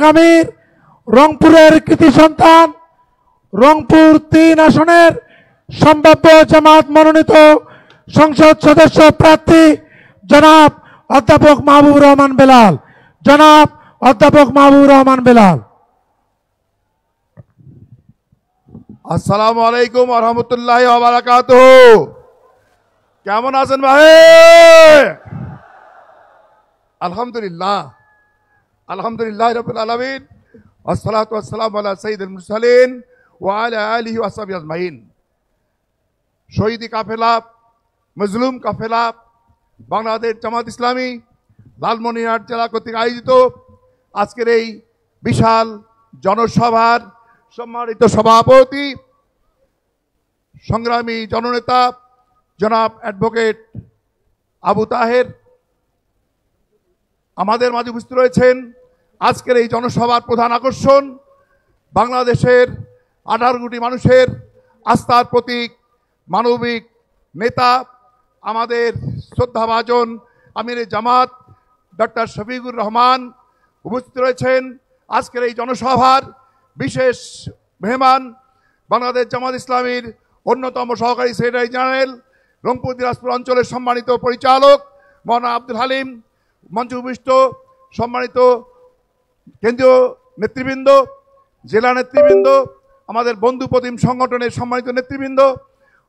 আগামীর রংপুরের কৃতি সন্তান রংপুর ৩ আসনের সম্ভাব্য জামাত মনোনীত সংসদ সদস্য প্রার্থী জনাব অধ্যাপক মাহবুবুর রহমান বেলাল। জনাব অধ্যাপক মাহবুবুর রহমান বেলাল। আসসালামু আলাইকুম ওয়া রাহমাতুল্লাহি ওয়া বারাকাতুহু। কেমন আছেন ভাই? আলহামদুলিল্লাহ, আলহামদুলিল্লাহ রাব্বিল আলামিন, ওয়াসসালাতু ওয়াসসালামু আলা সাইয়্যিদিল মুরসালিন ওয়া আলা আলিহি ওয়া সাহবিহি আজমাইন। শহীদি কাফেলা, মজলুম কাফেলা, বাংলাদেশ জামাত ইসলামী লালমনিরহাট জেলা কর্তৃক আয়োজিত আজকের এই বিশাল জনসভার সম্মানিত সভাপতি, সংগ্রামী জননেতা জনাব অ্যাডভোকেট আবু তাহের আমাদের মাঝে উপস্থিত রয়েছেন। আজকের এই জনসভার প্রধান আকর্ষণ বাংলাদেশের 18 কোটি মানুষের আস্থার প্রতীক, মানবিক নেতা, আমাদের শ্রদ্ধাভাজন আমিরে জামাত ডক্টর শফিকুর রহমান উপস্থিত রয়েছেন। আজকের এই জনসভার বিশেষ মেহমান বাংলাদেশ জামাত ইসলামীর অন্যতম সহকারী সেক্রেটারি জেনারেল, রংপুর দিনাজপুর অঞ্চলের সম্মানিত পরিচালক মৌলানা আব্দুল হালিম, মঞ্চে উপবিষ্ট সম্মানিত কেন্দ্রীয় নেতৃবৃন্দ, জেলা নেতৃবৃন্দ, আমাদের বন্ধু প্রতিম সংগঠনের সম্মানিত নেতৃবৃন্দ,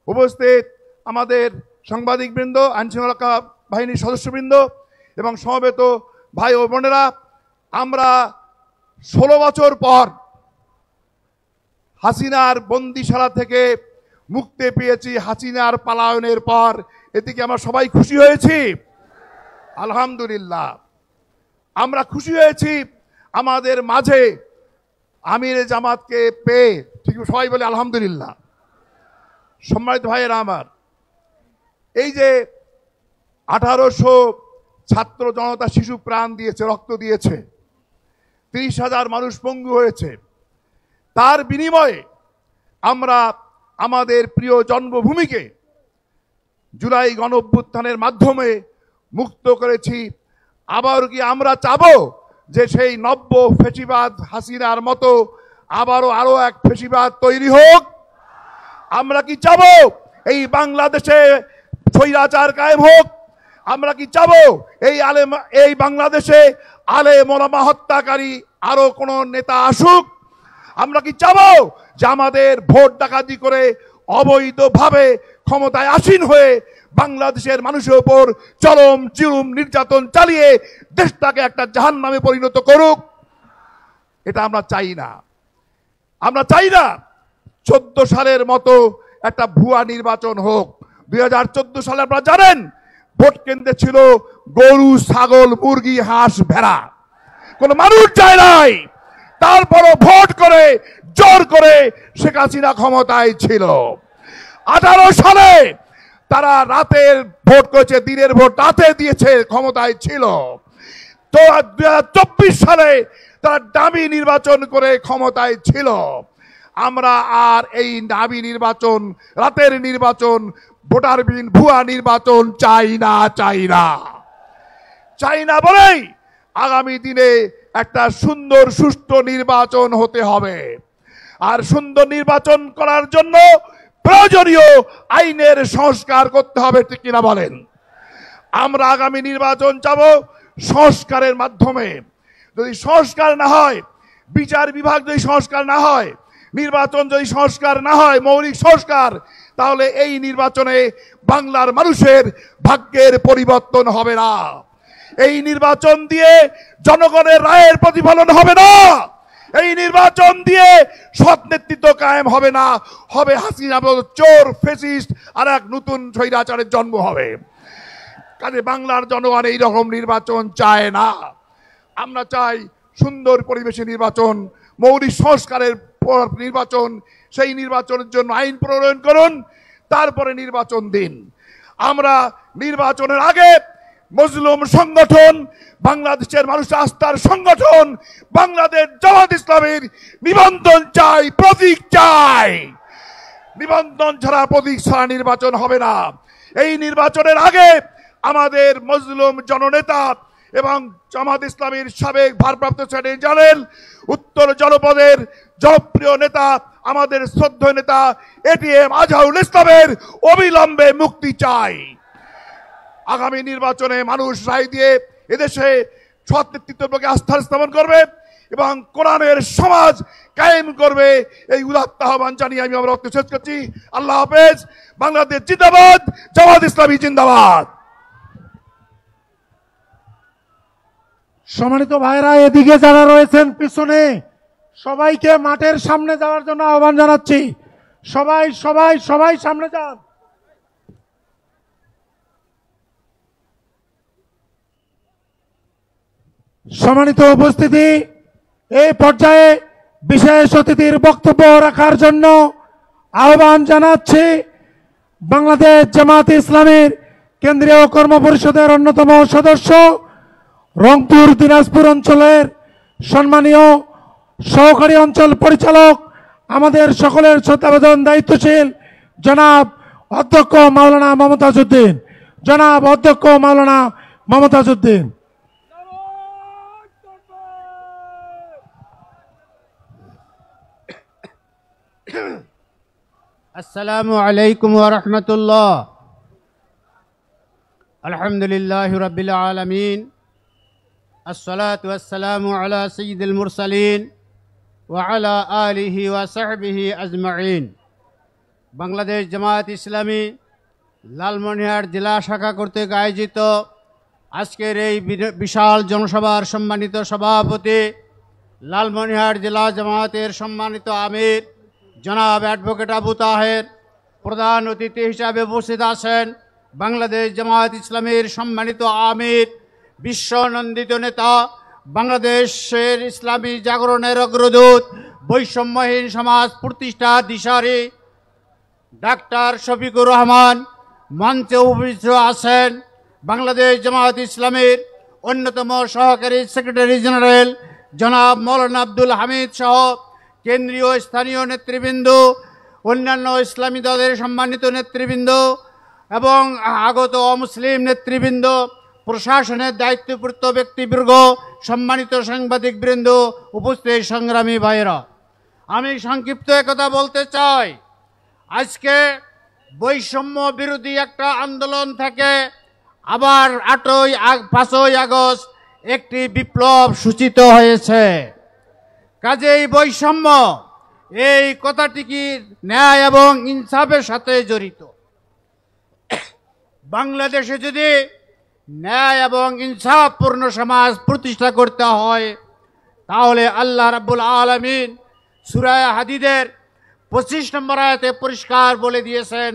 উপস্থিত আমাদের সাংবাদিকবৃন্দ, আইনশৃঙ্খলা বাহিনীর সদস্যবৃন্দ এবং সমবেত ভাই ও বোনেরা, আমরা 16 বছর পর হাসিনার বন্দিশালা থেকে মুক্তি পেয়েছি। হাসিনার পলায়নের পর এদিকে আমরা সবাই খুশি হয়েছি, আলহামদুলিল্লাহ। আমরা খুশি হয়েছি আমাদের মাঝে আমিরে জামাতকে পেয়ে, ঠিক সবাই বলে আলহামদুলিল্লাহ। সম্মানিত ভাইয়েরা আমার, এই যে 1800 ছাত্র জনতা শিশু প্রাণ দিয়েছে, রক্ত দিয়েছে, 30,000 মানুষ পঙ্গু হয়েছে, তার বিনিময়ে আমরা আমাদের প্রিয় জন্মভূমিকে জুলাই গণঅভ্যুত্থানের মাধ্যমে মুক্ত করেছি। আবার কি আমরা চাবো যে সেই নব্য ফেসিবাদ হাসিনার মতো আরো এক ফেসিবাদ তৈরি হোক? আমরা কি চাবো এই বাংলাদেশে স্বৈরাচার কায়েম হোক? আমরা কি চাবো এই বাংলাদেশে আলেম ওলামা হত্যাকারী আরো কোন নেতা আসুক? আমরা কি চাবো যে আমাদের ভোট ডাকাতি করে অবৈধভাবে ক্ষমতায় আসীন হয়ে বাংলাদেশের মানুষের উপর চরম জুলুম নির্যাতন চালিয়ে দেশটাকে একটা জাহান্নামে পরিণত করুক? এটা আমরা চাই না। আমরা চাই না 14 সালের মতো একটা ভুয়া নির্বাচন হোক। 2014 সালে আপনারা জানেন ভোট কেন্দ্রে ছিল গরু, ছাগল, মুরগি, হাঁস, ভেড়া, কোন মানুষ যায় নাই। তারপরও ভোট করে জোর করে শেখ হাসিনা ক্ষমতায় ছিল। 18 সালে তারা রাতের ভোট করেছে, দিনের ভোট রাতে দিয়েছে, ক্ষমতায় ছিল। তো 2024 সালে তারা দামি নির্বাচন করে ক্ষমতায় ছিল। আমরা আর এই দামি নির্বাচন, রাতের নির্বাচন, ভোটারবিহীন ভুয়া নির্বাচন চাই না, চাই না, চাই না বলেই আগামী দিনে একটা সুন্দর সুষ্ঠু নির্বাচন হতে হবে। আর সুন্দর নির্বাচন করার জন্য প্রয়োজনীয় আইনের সংস্কার করতে হবে, ঠিক কিনা বলেন? আমরা আগামী নির্বাচন চাব সংস্কারের মাধ্যমে। যদি সংস্কার না হয়, বিচার বিভাগ যদি সংস্কার না হয়, নির্বাচন যদি সংস্কার না হয়, মৌলিক সংস্কার, তাহলে এই নির্বাচনে বাংলার মানুষের ভাগ্যের পরিবর্তন হবে না। এই নির্বাচন দিয়ে জনগণের রায়ের প্রতিফলন হবে না। এই নির্বাচন দিয়ে সৎ নেতৃত্ব কায়েম হবে না, হবে হাসিনা চোর ফ্যাসিস্ট আর এক নতুন স্বৈরাচারের জন্ম হবে। কাজে বাংলার জনগণ এই রকম নির্বাচন চায় না। আমরা চাই সুন্দর পরিবেশে নির্বাচন, মৌলিক সংস্কারের নির্বাচন। সেই নির্বাচনের জন্য আইন প্রণয়ন করুন, তারপরে নির্বাচন দিন। আমরা নির্বাচনের আগে মজলুম সংগঠন, বাংলাদেশের মানুষের আস্থার সংগঠন বাংলাদেশ জামাত ইসলামীর নিবন্ধন চাই, প্রতীক চাই। নিবন্ধন ছাড়া, প্রতীক ছাড়া নির্বাচন হবে না। এই নির্বাচনের আগে আমাদের মজলুম জননেতা এবং জামাত ইসলামীর সাবেক ভারপ্রাপ্ত সেক্রেটারি জেনারেল উত্তর জনপদের জনপ্রিয় নেতা আমাদের শ্রদ্ধেয় নেতা এটিএম আজহারুল ইসলামের অবিলম্বে মুক্তি চাই। আগামী নির্বাচনে মানুষ রায় দিয়ে এদেশে সৎ নেতৃত্বকে আস্থার স্থাপন করবে এবং কোরআনের সমাজ কায়েম করবে, এই উদাত্ত আহ্বান জানিয়ে আমি আমার বক্তব্য শেষ করছি। আল্লাহ হাফেজ। বাংলাদেশ জিন্দাবাদ, জামাত ইসলামী জিন্দাবাদ। সম্মানিত ভাইরা, এদিকে যারা রয়েছেন পিছনে সবাইকে মাঠের সামনে যাওয়ার জন্য আহ্বান জানাচ্ছি। সবাই সবাই সবাই সামনে যান। সম্মানিত উপস্থিতি, এই পর্যায়ে বিশেষ অতিথির বক্তব্য রাখার জন্য আহ্বান জানাচ্ছি বাংলাদেশ জামাত ইসলামীর কেন্দ্রীয় কর্মপরিষদের অন্যতম সদস্য, রংপুর দিনাজপুর অঞ্চলের সম্মানীয় সহকারী অঞ্চল পরিচালক, আমাদের সকলের শ্রদ্ধাভাজন দায়িত্বশীল জনাব অধ্যক্ষ মাওলানা মমতাজ উদ্দিন। জনাব অধ্যক্ষ মাওলানা মমতাজ উদ্দিন। আসসালামু আলাইকুম ওয়া রাহমাতুল্লাহ। আলহামদুলিল্লাহি রাব্বিল আলামিন, আসসালাতু ওয়াসসালামু আলা সাইয়্যিদিল মুরসালিন ওয়া আলা আলিহি ওয়া সাহবিহি আজমাইন। বাংলাদেশ জামাত ইসলামী লালমনিরহাট জেলা শাখা কর্তৃক আয়োজিত আজকের এই বিশাল জনসভার সম্মানিত সভাপতি, লালমনিরহাট জেলা জামাতের সম্মানিত আমির জনাব অ্যাডভোকেট আবু তাহের, প্রধান অতিথি হিসাবে উপস্থিত আছেন বাংলাদেশ জামাত ইসলামীর সম্মানিত আমির, বিশ্বনন্দিত নেতা, বাংলাদেশের ইসলামী জাগরণের অগ্রদূত, বৈষম্যহীন সমাজ প্রতিষ্ঠা দিশারি ডাক্তার শফিকুর রহমান। মঞ্চে উপস্থিত আছেন বাংলাদেশ জামাত ইসলামীর অন্যতম সহকারী সেক্রেটারি জেনারেল জনাব মৌলানা আব্দুল হামিদ সহ কেন্দ্রীয় স্থানীয় নেতৃবৃন্দ, অন্যান্য ইসলামী দলের সম্মানিত নেতৃবৃন্দ এবং আগত অমুসলিম নেতৃবৃন্দ, প্রশাসনের দায়িত্বপ্রাপ্ত ব্যক্তিবর্গ, সম্মানিত সাংবাদিকবৃন্দ, উপস্থিত সংগ্রামী ভাইয়েরা, আমি সংক্ষিপ্ত একথা বলতে চাই। আজকে বৈষম্য বিরোধী একটা আন্দোলন থেকে আবার 5ই আগস্ট একটি বিপ্লব সূচিত হয়েছে। কাজেই বৈষম্য এই কথাটি কি ন্যায় এবং ইনসাফের সাথে জড়িত। বাংলাদেশে যদি ন্যায় এবং ইনসাফপূর্ণ সমাজ প্রতিষ্ঠা করতে হয়, তাহলে আল্লাহ রাব্বুল আলামিন সূরা হাদীদের 25 নম্বর আয়াতে পরিষ্কার বলে দিয়েছেন,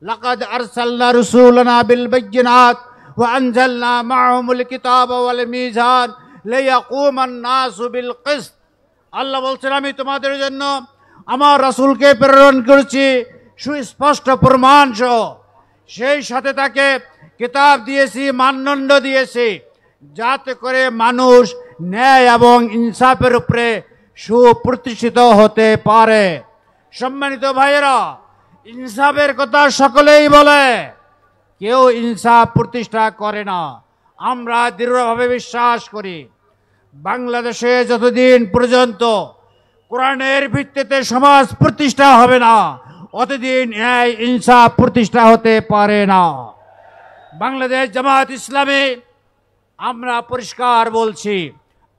লাকাদ আরসালনা রাসূলানা বিল বাইয়িনাত ওয়া আনজালনা মাআহুমুল কিতাবা ওয়াল মিজান লিয়াকুমান নাসু বিল কিসত। আল্লাহ বলছেন, আমি তোমাদের জন্য আমার রাসূলকে প্রেরণ করেছি সুস্পষ্ট প্রমাণ সহ, সেই সাথে তাকে কিতাব দিয়েছি, মানদণ্ড দিয়েছি, যাতে করে মানুষ ন্যায় এবং ইনসাফের উপরে সুপ্রতিষ্ঠিত হতে পারে। সম্মানিত ভাইয়েরা, ইনসাফের কথা সকলেই বলে, কেউ ইনসাফ প্রতিষ্ঠা করে না। আমরা দৃঢ়ভাবে বিশ্বাস করি, বাংলাদেশে যতদিন পর্যন্ত কোরআনের ভিত্তিতে সমাজ প্রতিষ্ঠা হবে না, অতদিন ন্যায় ইনসাফ প্রতিষ্ঠা হতে পারে না। বাংলাদেশ জামাত ইসলামী আমরা পরিষ্কার বলছি,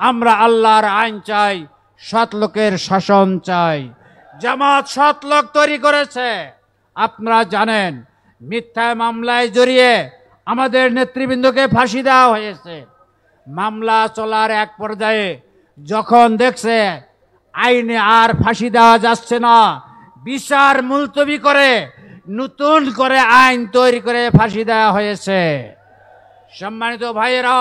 আমরা আল্লাহর আইন চাই, সৎ লোকের শাসন চাই। জামাত সৎ লোক তৈরি করেছে। আপনারা জানেন, মিথ্যা মামলায় জড়িয়ে আমাদের নেতৃবৃন্দকে ফাঁসি দেওয়া হয়েছে। মামলা চলার এক পর্যায়ে যখন দেখছে আইনে আর ফাঁসি দেওয়া যাচ্ছে না, বিচার মুলতবি করে নতুন করে আইন তৈরি করে ফাঁসি দেওয়া হয়েছে। সম্মানিত ভাইয়েরা,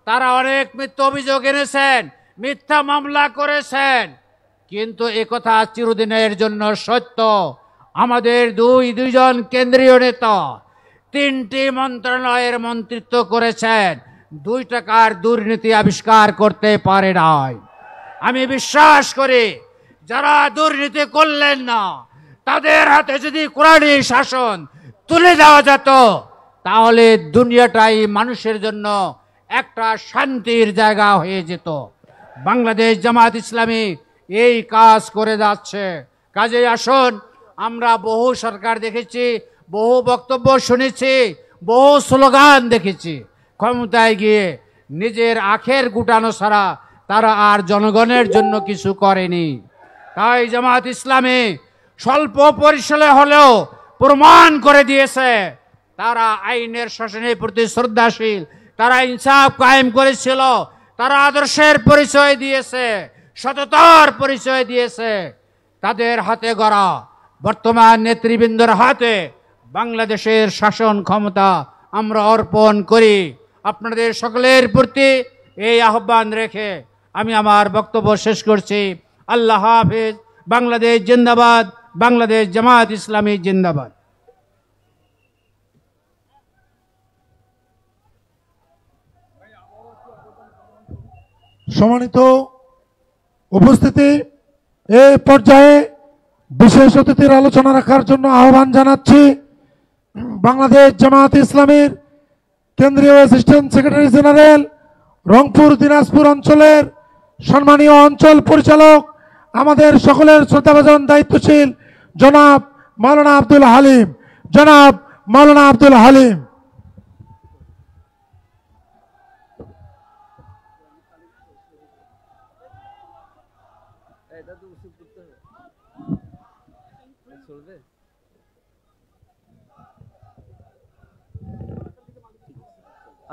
তারা অনেক মিথ্যা অভিযোগ এনেছেন, মিথ্যা মামলা করেছেন, কিন্তু একথা চিরদিনের জন্য সত্য। আমাদের দুইজন কেন্দ্রীয় নেতা 3টি মন্ত্রণালয়ের মন্ত্রিত্ব করেছেন, 2 টাকার দুর্নীতি আবিষ্কার করতে পারে নাই। আমি বিশ্বাস করি, যারা দুর্নীতি করলেন না, তাদের হাতে যদি কোরআনী শাসন তুলে দেওয়া যেত, তাহলে দুনিয়াটাই মানুষের জন্য একটা শান্তির জায়গা হয়ে যেত। বাংলাদেশ জামাত ইসলামী এই কাজ করে যাচ্ছে। কাজেই আসুন, আমরা বহু সরকার দেখেছি, বহু বক্তব্য শুনেছি, বহু স্লোগান দেখেছি, ক্ষমতায় গিয়ে নিজের আখের গুটানো ছাড়া তারা আর জনগণের জন্য কিছু করেনি। তাই জামাত ইসলামী স্বল্প পরিসরে হলেও প্রমাণ করে দিয়েছে তারা আইনের শাসনের প্রতি শ্রদ্ধাশীল, তারা ইনসাফ কায়েম করেছিল, তারা আদর্শের পরিচয় দিয়েছে, সততার পরিচয় দিয়েছে। তাদের হাতে গড়া বর্তমান নেতৃবৃন্দর হাতে বাংলাদেশের শাসন ক্ষমতা আমরা অর্পণ করি। আপনাদের সকলের প্রতি এই আহ্বান রেখে আমি আমার বক্তব্য শেষ করছি। আল্লাহ হাফেজ। বাংলাদেশ জিন্দাবাদ। বাংলাদেশ জামাত ইসলামী জিন্দাবাদ। সম্মানিত উপস্থিতি, এই পর্যায়ে বিশেষ অতিথির আলোচনা রাখার জন্য আহ্বান জানাচ্ছি বাংলাদেশ জামাত ইসলামীর কেন্দ্রীয় assistant secretary general, Rangpur Dinajpur অঞ্চলের সম্মানীয় অঞ্চল পরিচালক, আমাদের সকলের শ্রদ্ধাভাজন দায়িত্বশীল জনাব মাওলানা আব্দুল হালিম। জনাব মাওলানা আব্দুল হালিম।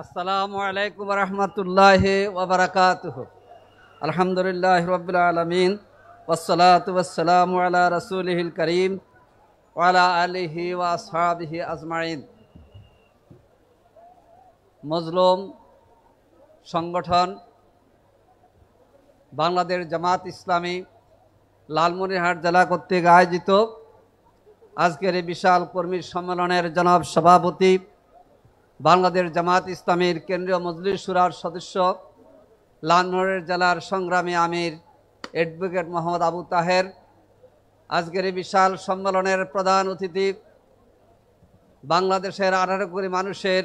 আসসালামু আলাইকুম রহমতুল্লাহি ওয়া বারাকাতুহু। আলহামদুলিল্লাহ রাব্বিল আলামিন ওয়াসসালাতু ওয়াসসালামু আলা রাসূলিহিল কারীম ওয়া আলা আলিহি ওয়া আসহাবিহি আজমাইন। মজলুম সংগঠন বাংলাদেশ জামাত ইসলামী লালমনিরহাট জেলা কর্তৃক আয়োজিত আজকের এই বিশাল কর্মী সম্মেলনের জনাব সভাপতি, বাংলাদেশ জামাত ইসলামীর কেন্দ্রীয় মজলিস শুরার সদস্য, লালমনিরহাট জেলার সংগ্রামী আমির অ্যাডভোকেট মোহাম্মদ আবু তাহের, আজকের এই বিশাল সম্মেলনের প্রধান অতিথি, বাংলাদেশের 18 কোটি মানুষের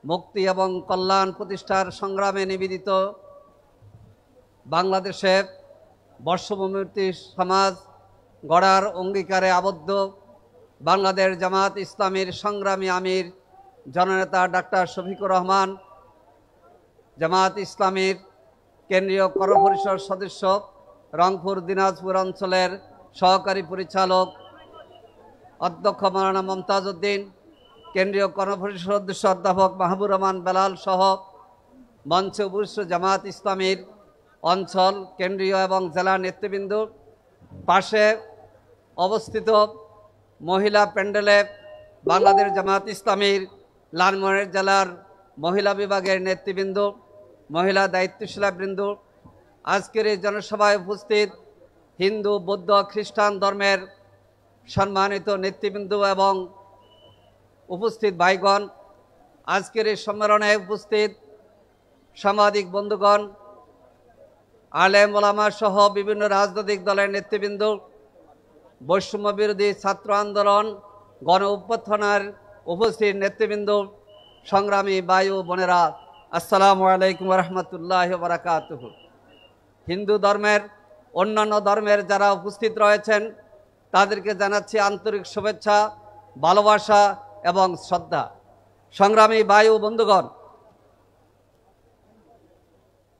মুক্তি এবং কল্যাণ প্রতিষ্ঠার সংগ্রামে নিবেদিত, বাংলাদেশে বর্ষবিমুক্তি সমাজ গড়ার অঙ্গীকারে আবদ্ধ বাংলাদেশ জামাত ইসলামীর সংগ্রামী আমির জননেতা ডাক্তার শফিকুর রহমান, জামাত ইসলামীর কেন্দ্রীয় কর্মপরিষদ সদস্য, রংপুর দিনাজপুর অঞ্চলের সহকারী পরিচালক অধ্যক্ষ মাওলানা মমতাজ উদ্দিন, কেন্দ্রীয় কর্মপরিষদ সদস্য অধ্যাপক মাহবুর রহমান বেলাল সহ মঞ্চে উপস্থিত জামাত ইসলামীর অঞ্চল, কেন্দ্রীয় এবং জেলা নেতৃবৃন্দ, পাশে অবস্থিত মহিলা প্যান্ডেলে বাংলাদেশ জামাত ইসলামীর লালমনিরহাট জেলার মহিলা বিভাগের নেতৃবৃন্দ, মহিলা দায়িত্বশীলাবৃন্দ, আজকের এই জনসভায় উপস্থিত হিন্দু, বৌদ্ধ, খ্রিস্টান ধর্মের সম্মানিত নেতৃবৃন্দ এবং উপস্থিত ভাইগণ, আজকের এই সম্মেলনে উপস্থিত সাংবাদিক বন্ধুগণ, আলেম ওলামা সহ বিভিন্ন রাজনৈতিক দলের নেতৃবৃন্দ, বৈষম্য বিরোধী ছাত্র আন্দোলন, গণ অভ্যুত্থানের উপস্থিত নেতৃবৃন্দ, সংগ্রামী ভাই ও বোনেরা, আসসালামু আলাইকুম রহমতুল্লাহ বারাকাতুহু। হিন্দু ধর্মের, অন্যান্য ধর্মের যারা উপস্থিত রয়েছেন তাদেরকে জানাচ্ছি আন্তরিক শুভেচ্ছা, ভালোবাসা এবং শ্রদ্ধা। সংগ্রামী ভাই ও বন্ধুগণ,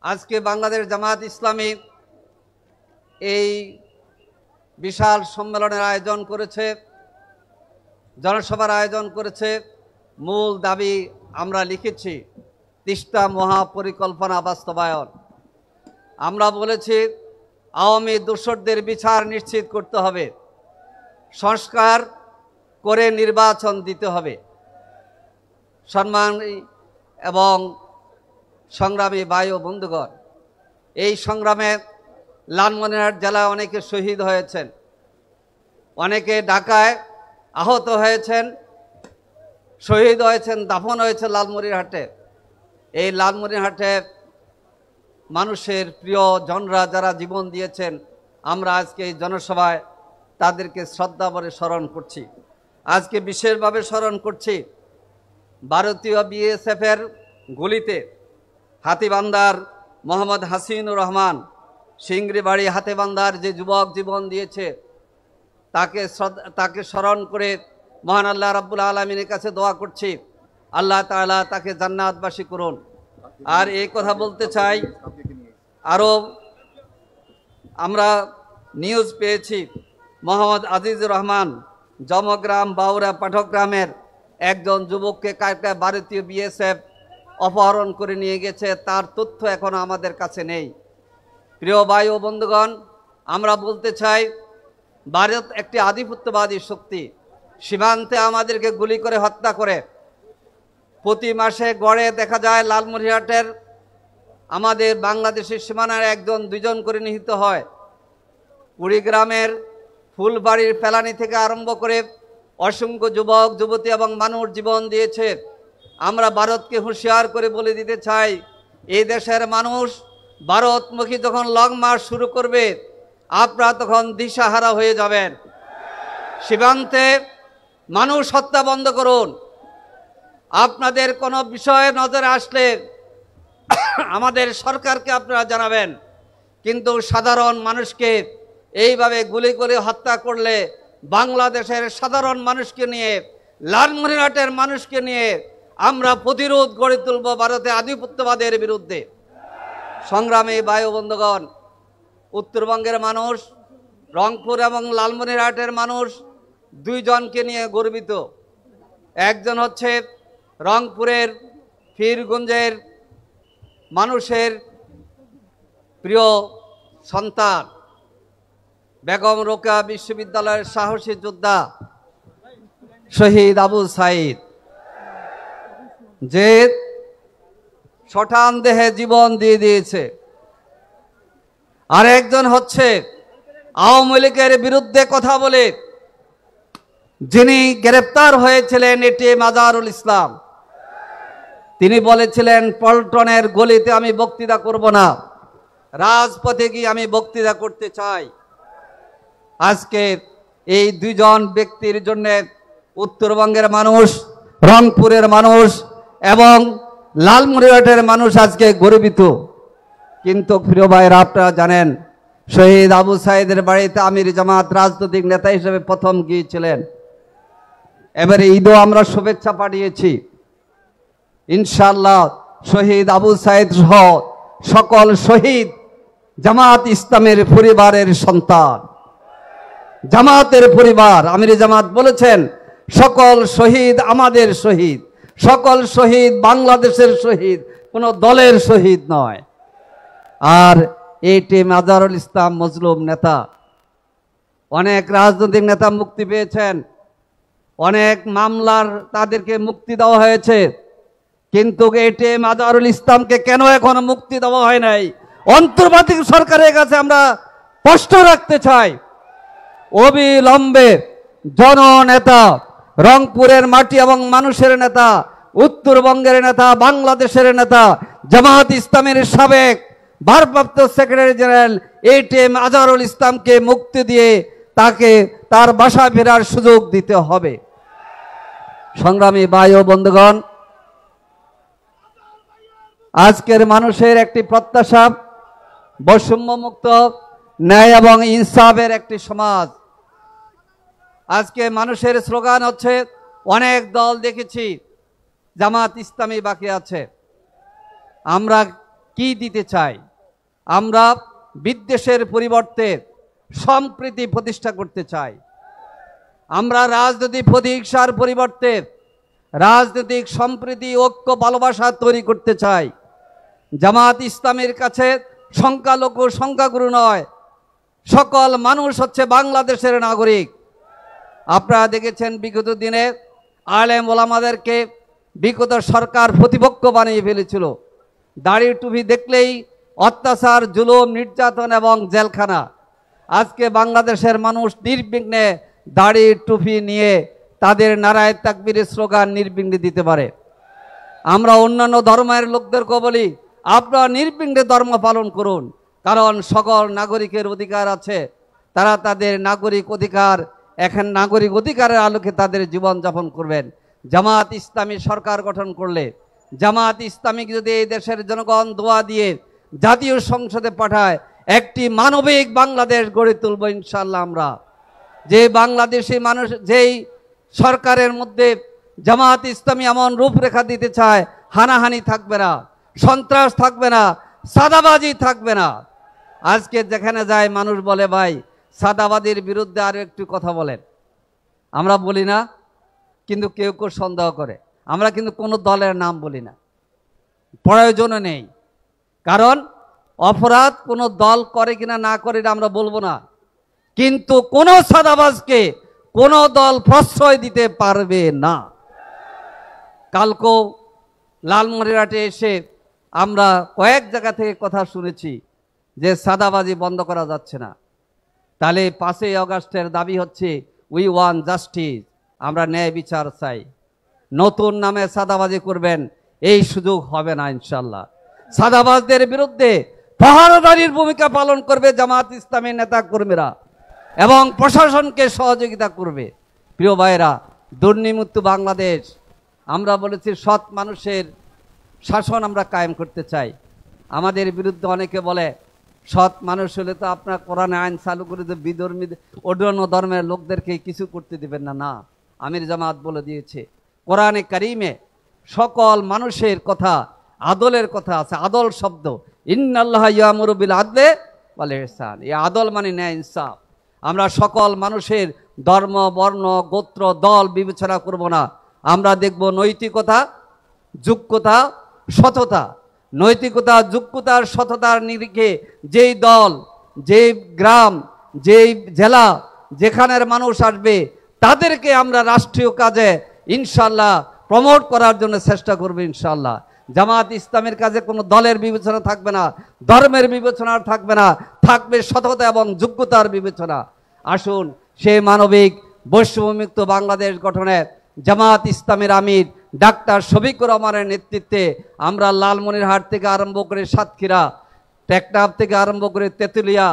আজকে বাংলাদেশ জামাত ইসলামী এই বিশাল সম্মেলনের আয়োজন করেছে, জনসভার আয়োজন করেছে। মূল দাবি আমরা লিখেছি তিস্তা মহাপরিকল্পনা বাস্তবায়ন। আমরা বলেছি আওয়ামী দোসরদের বিচার নিশ্চিত করতে হবে, সংস্কার করে নির্বাচন দিতে হবে। সম্মানী এবং সংগ্রামী ভাই ও বন্ধুগণ, এই সংগ্রামে লালমনিরহাট জেলায় অনেকে শহীদ হয়েছেন, অনেকে ঢাকায় আহত হয়েছেন, শহীদ হয়েছেন, দাফন হয়েছে লালমনিরহাটে। এই লালমনিরহাটে মানুষের প্রিয় জনরা যারা জীবন দিয়েছেন, আমরা আজকে এই জনসভায় তাদেরকে শ্রদ্ধা ভরে স্মরণ করছি। আজকে বিশেষভাবে স্মরণ করছি ভারতীয় বিএসএফের গুলিতে হাতীবান্ধার মোহাম্মদ হাসিনুর রহমান, সিংড়িবাড়ি হাতীবান্ধার যে যুবক জীবন দিয়েছে, তাকে স্মরণ করে মহান আল্লাহ রাব্বুল আলামিনের কাছে দোয়া করছি, আল্লাহ তাআলা তাকে জান্নাতবাসী করুন। আর এই কথা বলতে চাই, আরও আমরা নিউজ পেয়েছি মোহাম্মদ আজিজুর রহমান জমগ্রাম বাউরা পাঠগ্রামের একজন যুবককে কালকায় ভারতীয় বিএসএফ অপহরণ করে নিয়ে গেছে, তার তথ্য এখনো আমাদের কাছে নেই। প্রিয় ভাই ও বন্ধুগণ, আমরা বলতে চাই ভারত একটি আধিপত্যবাদী শক্তি, সীমান্তে আমাদেরকে গুলি করে হত্যা করে। প্রতি মাসে গড়ে দেখা যায় লালমনিরহাটের আমাদের বাংলাদেশের সীমানার একজন দুজন করে নিহত হয়। কুড়িগ্রামের ফুলবাড়ির ফেলানি থেকে আরম্ভ করে অসংখ্য যুবক যুবতী এবং মানুষ জীবন দিয়েছে। আমরা ভারতকে হুঁশিয়ার করে বলে দিতে চাই, এই দেশের মানুষ ভারতমুখী যখন লং মার্চ শুরু করবে, আপনারা তখন দিশাহারা হয়ে যাবেন। সীমান্তে মানুষ হত্যা বন্ধ করুন। আপনাদের কোনো বিষয়ে নজরে আসলে আমাদের সরকারকে আপনারা জানাবেন, কিন্তু সাধারণ মানুষকে এইভাবে গুলি করে হত্যা করলে বাংলাদেশের সাধারণ মানুষকে নিয়ে, লালমনিরহাটের মানুষকে নিয়ে আমরা প্রতিরোধ গড়ে তুলব ভারতের আধিপত্যবাদের বিরুদ্ধে। সংগ্রামী ভাই ও বন্ধুগণ, উত্তরবঙ্গের মানুষ, রংপুর এবং লালমনিরহাটের মানুষ দুইজনকে নিয়ে গর্বিত। একজন হচ্ছে রংপুরের পীরগঞ্জের মানুষের প্রিয় সন্তান বেগম রোকেয়া বিশ্ববিদ্যালয়ের সাহসী যোদ্ধা শহীদ আবু সাইদ, যে শঠান দেহে জীবন দিয়ে দিয়েছে। আর একজন হচ্ছে আওয়ামী লীগের বিরুদ্ধে কথা বলে যিনি গ্রেপ্তার হয়েছিলেন, এটিএম আজহারুল ইসলাম। তিনি বলেছিলেন পল্টনের গলিতে আমি বক্তৃতা করব না, রাজপথে গিয়ে আমি বক্তৃতা করতে চাই। আজকে এই দুইজন ব্যক্তির জন্য উত্তরবঙ্গের মানুষ, রংপুরের মানুষ এবং লালমনিরহাটের মানুষ আজকে গর্বিত। কিন্তু প্রিয় ভাইয়েরা, আপনারা জানেন শহীদ আবু সাইদের বাড়িতে আমির জামাত রাজনৈতিক নেতা হিসেবে প্রথম গিয়েছিলেন। এবারে ঈদও আমরা শুভেচ্ছা পাঠিয়েছি। ইনশাআল্লাহ শহীদ আবু সাইদ সহ সকল শহীদ জামাত ইসলামের পরিবারের সন্তান, জামাতের পরিবার। আমির জামাত বলেছেন সকল শহীদ আমাদের শহীদ, সকল শহীদ বাংলাদেশের শহীদ, কোনো দলের শহীদ নয়। আর এটিএম আজহারুল ইসলাম মজলুম নেতা, অনেক রাজনৈতিক নেতা মুক্তি পেয়েছেন, অনেক মামলার তাদেরকে মুক্তি দেওয়া হয়েছে, কিন্তু এটিএম আজহারুল ইসলামকে কেন এখনো মুক্তি দেওয়া হয় নাই? অন্তর্বর্তী সরকারের কাছে আমরা প্রশ্ন রাখতে চাই, অবিলম্বে জননেতা, রংপুরের মাটি এবং মানুষের নেতা, উত্তরবঙ্গের নেতা, বাংলাদেশের নেতা, জামাত ইসলামের সাবেক ভারপ্রাপ্ত সেক্রেটারি জেনারেল এটিএম আজহারুল ইসলামকে মুক্তি দিয়ে তাকে তার বাসা ফেরার সুযোগ দিতে হবে। সংগ্রামী ভাই ও বন্ধুগণ, আজকের মানুষের একটি প্রত্যাশা বৈষম্যমুক্ত, ন্যায় এবং ইনসাফের একটি সমাজ। আজকে মানুষের স্লোগান হচ্ছে, অনেক দল দেখেছি, জামাত ইসলামী বাকি আছে। আমরা কি দিতে চাই? আমরা বিদ্বেষের পরিবর্তে সম্প্রীতি প্রতিষ্ঠা করতে চাই। আমরা রাজনৈতিক প্রতিহিংসার পরিবর্তে রাজনৈতিক সম্প্রীতি, ঐক্য, ভালোবাসা তৈরি করতে চাই। জামাত ইসলামের কাছে সংখ্যালঘু সংখ্যাগুরু নয়, সকল মানুষ হচ্ছে বাংলাদেশের নাগরিক। আপনারা দেখেছেন বিগত দিনে আলেম ওলামাদেরকে বিগত সরকার প্রতিপক্ষ বানিয়ে ফেলেছিল। দাড়ি টুপি দেখলেই অত্যাচার, জুলুম, নির্যাতন এবং জেলখানা। আজকে বাংলাদেশের মানুষ নির্বিঘ্নে দাড়ি টুপি নিয়ে তাদের নারায়ে তাকবীরের স্লোগান নির্বিঘ্নে দিতে পারে। আমরা অন্যান্য ধর্মের লোকদেরকে বলি, আপনারা নির্বিঘ্নে ধর্ম পালন করুন, কারণ সকল নাগরিকের অধিকার আছে। তারা তাদের নাগরিক অধিকার, এখন নাগরিক অধিকারের আলোকে তাদের জীবনযাপন করবেন। জামাত ইসলামী সরকার গঠন করলে জামাত ইসলামীকে যদি এই দেশের জনগণ দোয়া দিয়ে জাতীয় সংসদে পাঠায়, একটি মানবিক বাংলাদেশ গড়ে তুলব ইনশাআল্লাহ আমরা। যে বাংলাদেশি মানুষ, যেই সরকারের মধ্যে জামাত ইসলামী এমন রূপরেখা দিতে চায়, হানাহানি থাকবে না, সন্ত্রাস থাকবে না, সাদাবাজি থাকবে না। আজকে যেখানে যায় মানুষ বলে ভাই সাদাবাজির বিরুদ্ধে আরো একটু কথা বলেন, আমরা বলি না, কিন্তু কেউ কেউ সন্দেহ করে। আমরা কিন্তু কোনো দলের নাম বলি না, প্রয়োজনও নেই, কারণ অপরাধ কোনো দল করে কিনা না করে এটা আমরা বলবো না, কিন্তু কোনো সাদাবাজকে কোনো দল প্রশ্রয় দিতে পারবে না। কালকেও লালমনিরহাটে এসে আমরা কয়েক জায়গা থেকে কথা শুনেছি যে সাদাবাজি বন্ধ করা যাচ্ছে না। তাহলে 5ই আগস্টের দাবি হচ্ছে উই ওয়ান্ট জাস্টিস, আমরা ন্যায় বিচার চাই। নতুন নামে সাদাবাজি করবেন এই সুযোগ হবে না ইনশাল্লাহ। সাদাবাজদের বিরুদ্ধে পাহারাদারির ভূমিকা পালন করবে জামাত ইসলামী নেতা কর্মীরা এবং প্রশাসনকে সহযোগিতা করবে। প্রিয় ভাইরা, দুর্নীতিমুক্ত বাংলাদেশ আমরা বলেছি, সৎ মানুষের শাসন আমরা কায়েম করতে চাই। আমাদের বিরুদ্ধে অনেকে বলে সৎ মানুষ হলে তো আপনার কোরআনে আইন চালু করে যে বিধর্মী অন্য ধর্মের লোকদেরকে কিছু করতে দিবেন না। না, আমির জামাত বলে দিয়েছে কোরআনে কারিমে সকল মানুষের কথা, আদলের কথা আছে। আদল শব্দ, ইন্নাল্লাহ ইয়ামুরু বিল আদলি ওয়াল ইহসান, এই আদল মানে ন্যায় ইনসাফ। আমরা সকল মানুষের ধর্ম, বর্ণ, গোত্র, দল বিবেচনা করব না। আমরা দেখব নৈতিকতা, যোগ্যতা, সততা। নৈতিকতা, যোগ্যতার, সততার নিরিখে যেই দল, যেই গ্রাম, যেই জেলা, যেখানের মানুষ আসবে তাদেরকে আমরা রাষ্ট্রীয় কাজে ইনশাল্লাহ প্রমোট করার জন্য চেষ্টা করব ইনশাল্লাহ। জামাত ইসলামের কাজে কোনো দলের বিবেচনা থাকবে না, ধর্মের বিবেচনা থাকবে না, থাকবে সততা এবং যোগ্যতার বিবেচনা। আসুন সেই মানবিক বৈষম্যমুক্ত বাংলাদেশ গঠনে জামাত ইসলামের আমির ডাক্তার শফিকুর রহমানের নেতৃত্বে আমরা লালমনিরহাট থেকে আরম্ভ করে সাতক্ষীরা, টেকনাফ থেকে আরম্ভ করে তেঁতুলিয়া,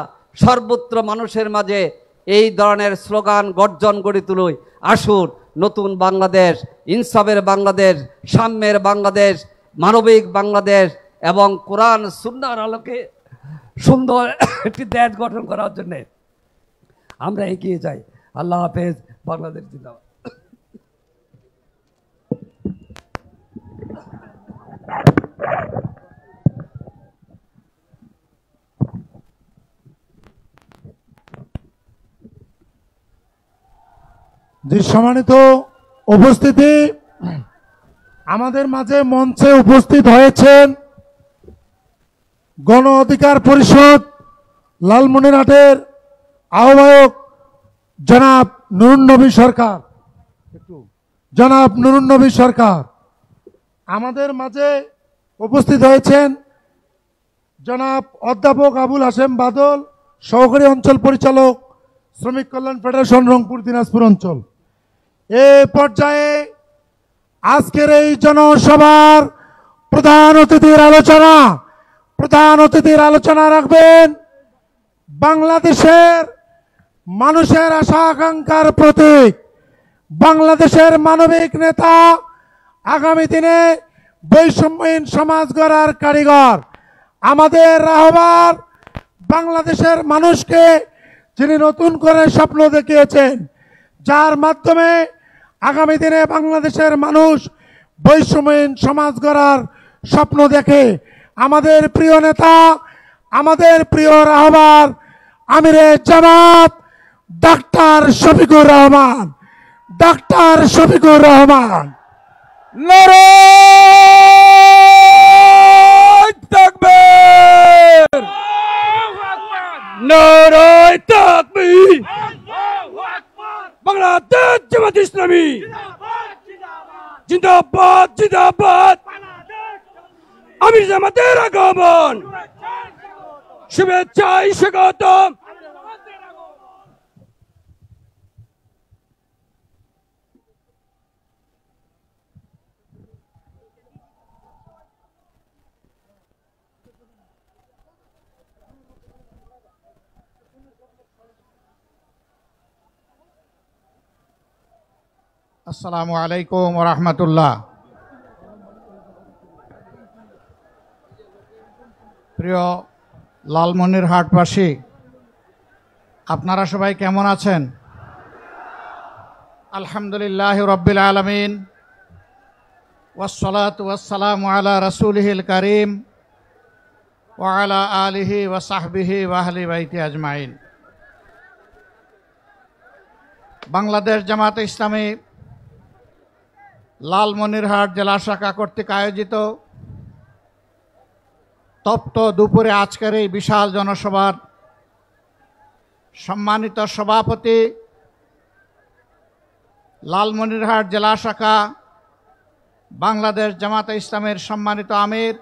সর্বত্র মানুষের মাঝে এই ধরনের স্লোগান গর্জন গড়ে তুলই। আসুন নতুন বাংলাদেশ, ইনসাফের বাংলাদেশ, সাম্যের বাংলাদেশ, মানবিক বাংলাদেশ এবং কোরআন সুন্নাহর আলোকে সুন্দর একটি দেশ গঠন করার জন্য আমরা এগিয়ে যাই। আল্লাহ হাফেজ। বাংলাদেশ জিন্দাবাদ। যে সম্মানিত উপস্থিতি, আমাদের মাঝে মঞ্চে উপস্থিত হয়েছেন গণ অধিকার পরিষদ লালমনিরহাটের আহ্বায়ক জনাব নুরুন্নবী সরকার। জনাব নুরুন্নবী সরকার আমাদের মাঝে উপস্থিত হয়েছেন জনাব অধ্যাপক আবুল হাশেম বাদল, সহকারী অঞ্চল পরিচালক, শ্রমিক কল্যাণ ফেডারেশন, রংপুর, দিনাজপুর অঞ্চল। এ পর্যায়ে আজকের এই জনসভার প্রধান অতিথির আলোচনা রাখবেন বাংলাদেশের মানুষের আশা আকাঙ্ক্ষার প্রতীক, বাংলাদেশের মানবিক নেতা, আগামী দিনে বৈষম্যহীন সমাজ গড়ার কারিগর, আমাদের রাহবার, বাংলাদেশের মানুষকে যিনি নতুন করে স্বপ্ন দেখিয়েছেন, যার মাধ্যমে আগামী দিনে বাংলাদেশের মানুষ বৈষম্যহীন সমাজ গড়ার স্বপ্ন দেখে, আমাদের প্রিয় নেতা, আমাদের প্রিয় রাহবার আমিরে জামাত ডাক্তার শফিকুর রহমান। ডাক্তার শফিকুর রহমান। নারায়ে তাকবীর, নারায়ে তাকবীর। বাংলাদেশ জামাত ইসলামী জিন্দাবাদ, জিন্দাবাদ। আমির জামাতের আগমন, শুভেচ্ছায় স্বাগতম। আসসালামু আলাইকুম ওয়া রাহমাতুল্লাহ। প্রিয় লালমনিরহাটবাসী, আপনারা সবাই কেমন আছেন? আলহামদুলিল্লাহ রাব্বিল আলামিন, ওয়াসসালাতু ওয়াসসালামু আলা রাসূলিহিল কারীম ওয়া আলা আলিহি ওয়া সাহবিহি ওয়া আহলি বাইতি আজমাইন। বাংলাদেশ জামাতে ইসলামী লালমনিরহাট জেলা শাখা কর্তৃক আয়োজিত তপ্ত দুপুরে আজকের এই বিশাল জনসভার সম্মানিত সভাপতি, লালমনিরহাট জেলা শাখা বাংলাদেশ জামাতে ইসলামের সম্মানিত আমির,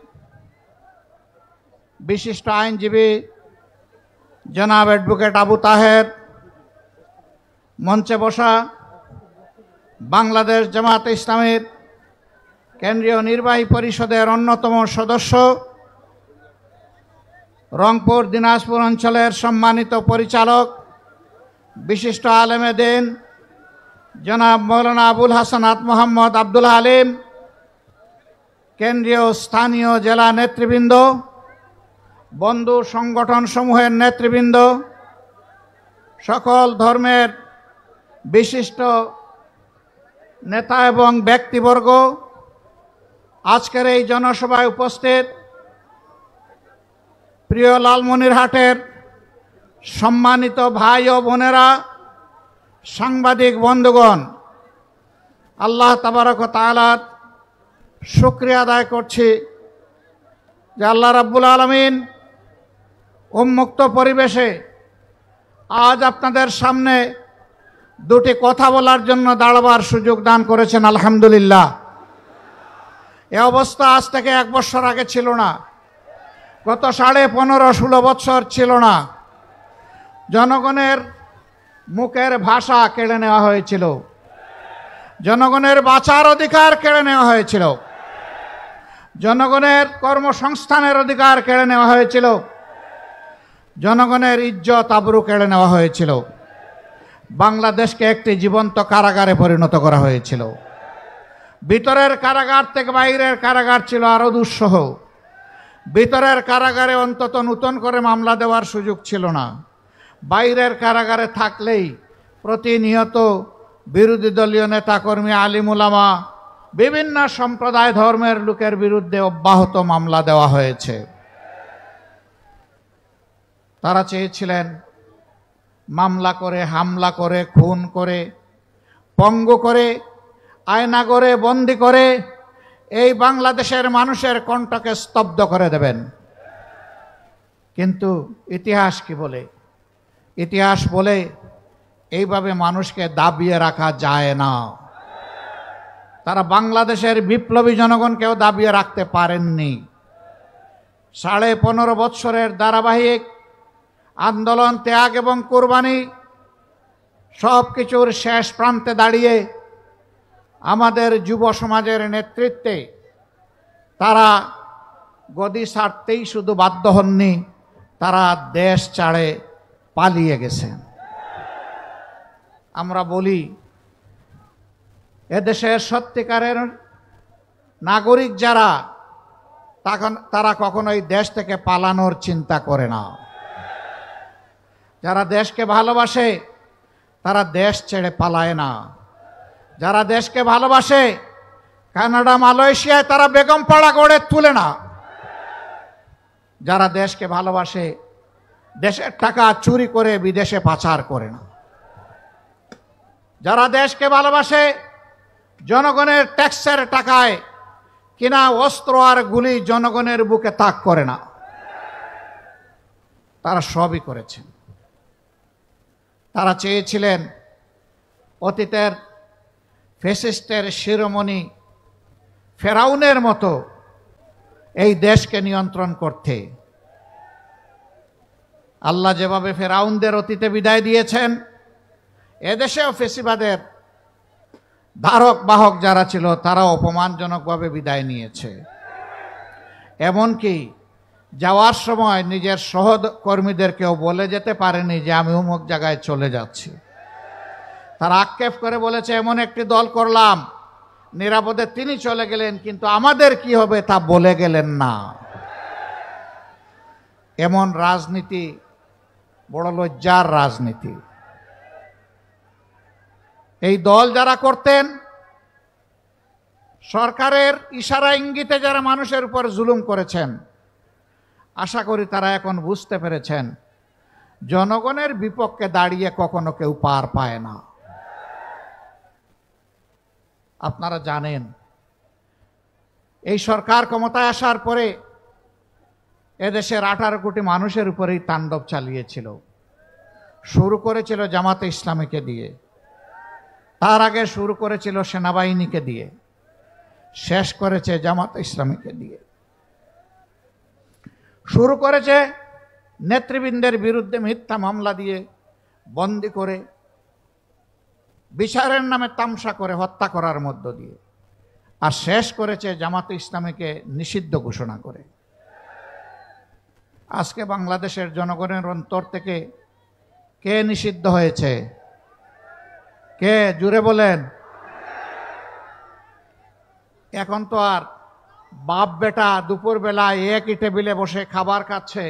বিশিষ্ট আইনজীবী জনাব অ্যাডভোকেট আবু তাহের, মঞ্চে বসা বাংলাদেশ জামাতে ইসলামের কেন্দ্রীয় নির্বাহী পরিষদের অন্যতম সদস্য, রংপুর দিনাজপুর অঞ্চলের সম্মানিত পরিচালক, বিশিষ্ট আলেমে দ্বীন জনাব মৌলানা আবুল হাসানাত মোহাম্মদ আব্দুল হালিম, কেন্দ্রীয় স্থানীয় জেলা নেতৃবৃন্দ, বন্ধু সংগঠন সমূহের নেতৃবৃন্দ, সকল ধর্মের বিশিষ্ট নেতা এবং ব্যক্তিবর্গ, আজকের এই জনসভায় উপস্থিত প্রিয় লালমনিরহাটের সম্মানিত ভাই ও বোনেরা, সাংবাদিক বন্ধুগণ, আল্লাহ তাবারক ওয়া তাআলার শুকরিয়া আদায় করছি যে আল্লাহ রাব্বুল আলামিন উন্মুক্ত পরিবেশে আজ আপনাদের সামনে দুটি কথা বলার জন্য দাঁড়াবার সুযোগ দান করেছেন। আলহামদুলিল্লাহ। এ অবস্থা আজ থেকে 1 বছর আগে ছিল না, গত 15-16 বছর ছিল না। জনগণের মুখের ভাষা কেড়ে নেওয়া হয়েছিল, জনগণের বাঁচার অধিকার কেড়ে নেওয়া হয়েছিল, জনগণের কর্মসংস্থানের অধিকার কেড়ে নেওয়া হয়েছিল, জনগণের ইজ্জত আবরু কেড়ে নেওয়া হয়েছিল। বাংলাদেশকে একটি জীবন্ত কারাগারে পরিণত করা হয়েছিল। ভিতরের কারাগার থেকে বাইরের কারাগার ছিল আরো দুঃসহ। ভিতরের কারাগারে অন্তত নতুন করে মামলা দেওয়ার সুযোগ ছিল না। বাইরের কারাগারে থাকলেই প্রতিনিয়ত বিরোধী দলীয় নেতাকর্মী, আলিম উলামা, বিভিন্ন সম্প্রদায় ধর্মের লোকের বিরুদ্ধে অব্যাহত মামলা দেওয়া হয়েছে। তারা চেয়েছিলেন মামলা করে, হামলা করে, খুন করে, পঙ্গু করে, আয়না করে, বন্দি করে এই বাংলাদেশের মানুষের কণ্ঠকে স্তব্ধ করে দেবেন। কিন্তু ইতিহাস কি বলে? ইতিহাস বলে এইভাবে মানুষকে দাবিয়ে রাখা যায় না। তারা বাংলাদেশের বিপ্লবী জনগণকেও দাবিয়ে রাখতে পারেননি। 15.5 বৎসরের ধারাবাহিক আন্দোলন, ত্যাগ এবং কোরবানি সব কিছুর শেষ প্রান্তে দাঁড়িয়ে আমাদের যুব সমাজের নেতৃত্বে তারা গদি ছাড়তেই শুধু বাধ্য হননি, তারা দেশ ছাড়ে পালিয়ে গেছেন। আমরা বলি এদেশের সত্যিকারের নাগরিক যারা, তারা কখনোই দেশ থেকে পালানোর চিন্তা করে না। যারা দেশকে ভালোবাসে তারা দেশ ছেড়ে পালায় না। যারা দেশকে ভালোবাসে কানাডা, মালয়েশিয়ায় তারা বেগম পাড়া গড়ে তুলে না। যারা দেশকে ভালোবাসে দেশের টাকা চুরি করে বিদেশে পাচার করে না। যারা দেশকে ভালোবাসে জনগণের ট্যাক্সের টাকায় কিনা অস্ত্র আর গুলি জনগণের বুকে তাক করে না। তারা সবই করেছেন। তারা চেয়েছিলেন অতীতের ফ্যাসিস্টের শিরোমণি ফেরাউনের মতো এই দেশকে নিয়ন্ত্রণ করতে। আল্লাহ যেভাবে ফেরাউনদের অতীতে বিদায় দিয়েছেন, এদেশেও ফেসিবাদের ধারক বাহক যারা ছিল তারা অপমানজনকভাবে বিদায় নিয়েছে। এমনকি যাওয়ার সময় নিজের সহকর্মীদেরকেও বলে যেতে পারেনি যে আমি অমুক জায়গায় চলে যাচ্ছি। তারা আক্ষেপ করে বলেছে এমন একটি দল করলাম, নিরাপদে তিনি চলে গেলেন, কিন্তু আমাদের কি হবে তা বলে গেলেন না। এমন রাজনীতি বড় লজ্জার রাজনীতি। এই দল যারা করতেন, সরকারের ইশারা ইঙ্গিতে যারা মানুষের উপর জুলুম করেছেন, আশা করি তারা এখন বুঝতে পেরেছেন জনগণের বিপক্ষে দাঁড়িয়ে কখনো কেউ পার পায় না। আপনারা জানেন এই সরকার ক্ষমতায় আসার পরে এদেশের 18 কোটি মানুষের উপরেই তাণ্ডব চালিয়েছিল। শুরু করেছিল জামাতে ইসলামীকে দিয়ে, তার আগে শুরু করেছিল সেনাবাহিনীকে দিয়ে, শেষ করেছে জামাতে ইসলামীকে দিয়ে। শুরু করেছে নেতৃবৃন্দের বিরুদ্ধে মিথ্যা মামলা দিয়ে, বন্দি করে, বিচারের নামে তামসা করে হত্যা করার মধ্য দিয়ে, আর শেষ করেছে জামাতে ইসলামীকে নিষিদ্ধ ঘোষণা করে। আজকে বাংলাদেশের জনগণের অন্তর থেকে কে নিষিদ্ধ হয়েছে? কে? জুড়ে বলেন। এখন তো আর বাপ বেটা দুপুরবেলা একই টেবিলে বসে খাবার খাচ্ছে,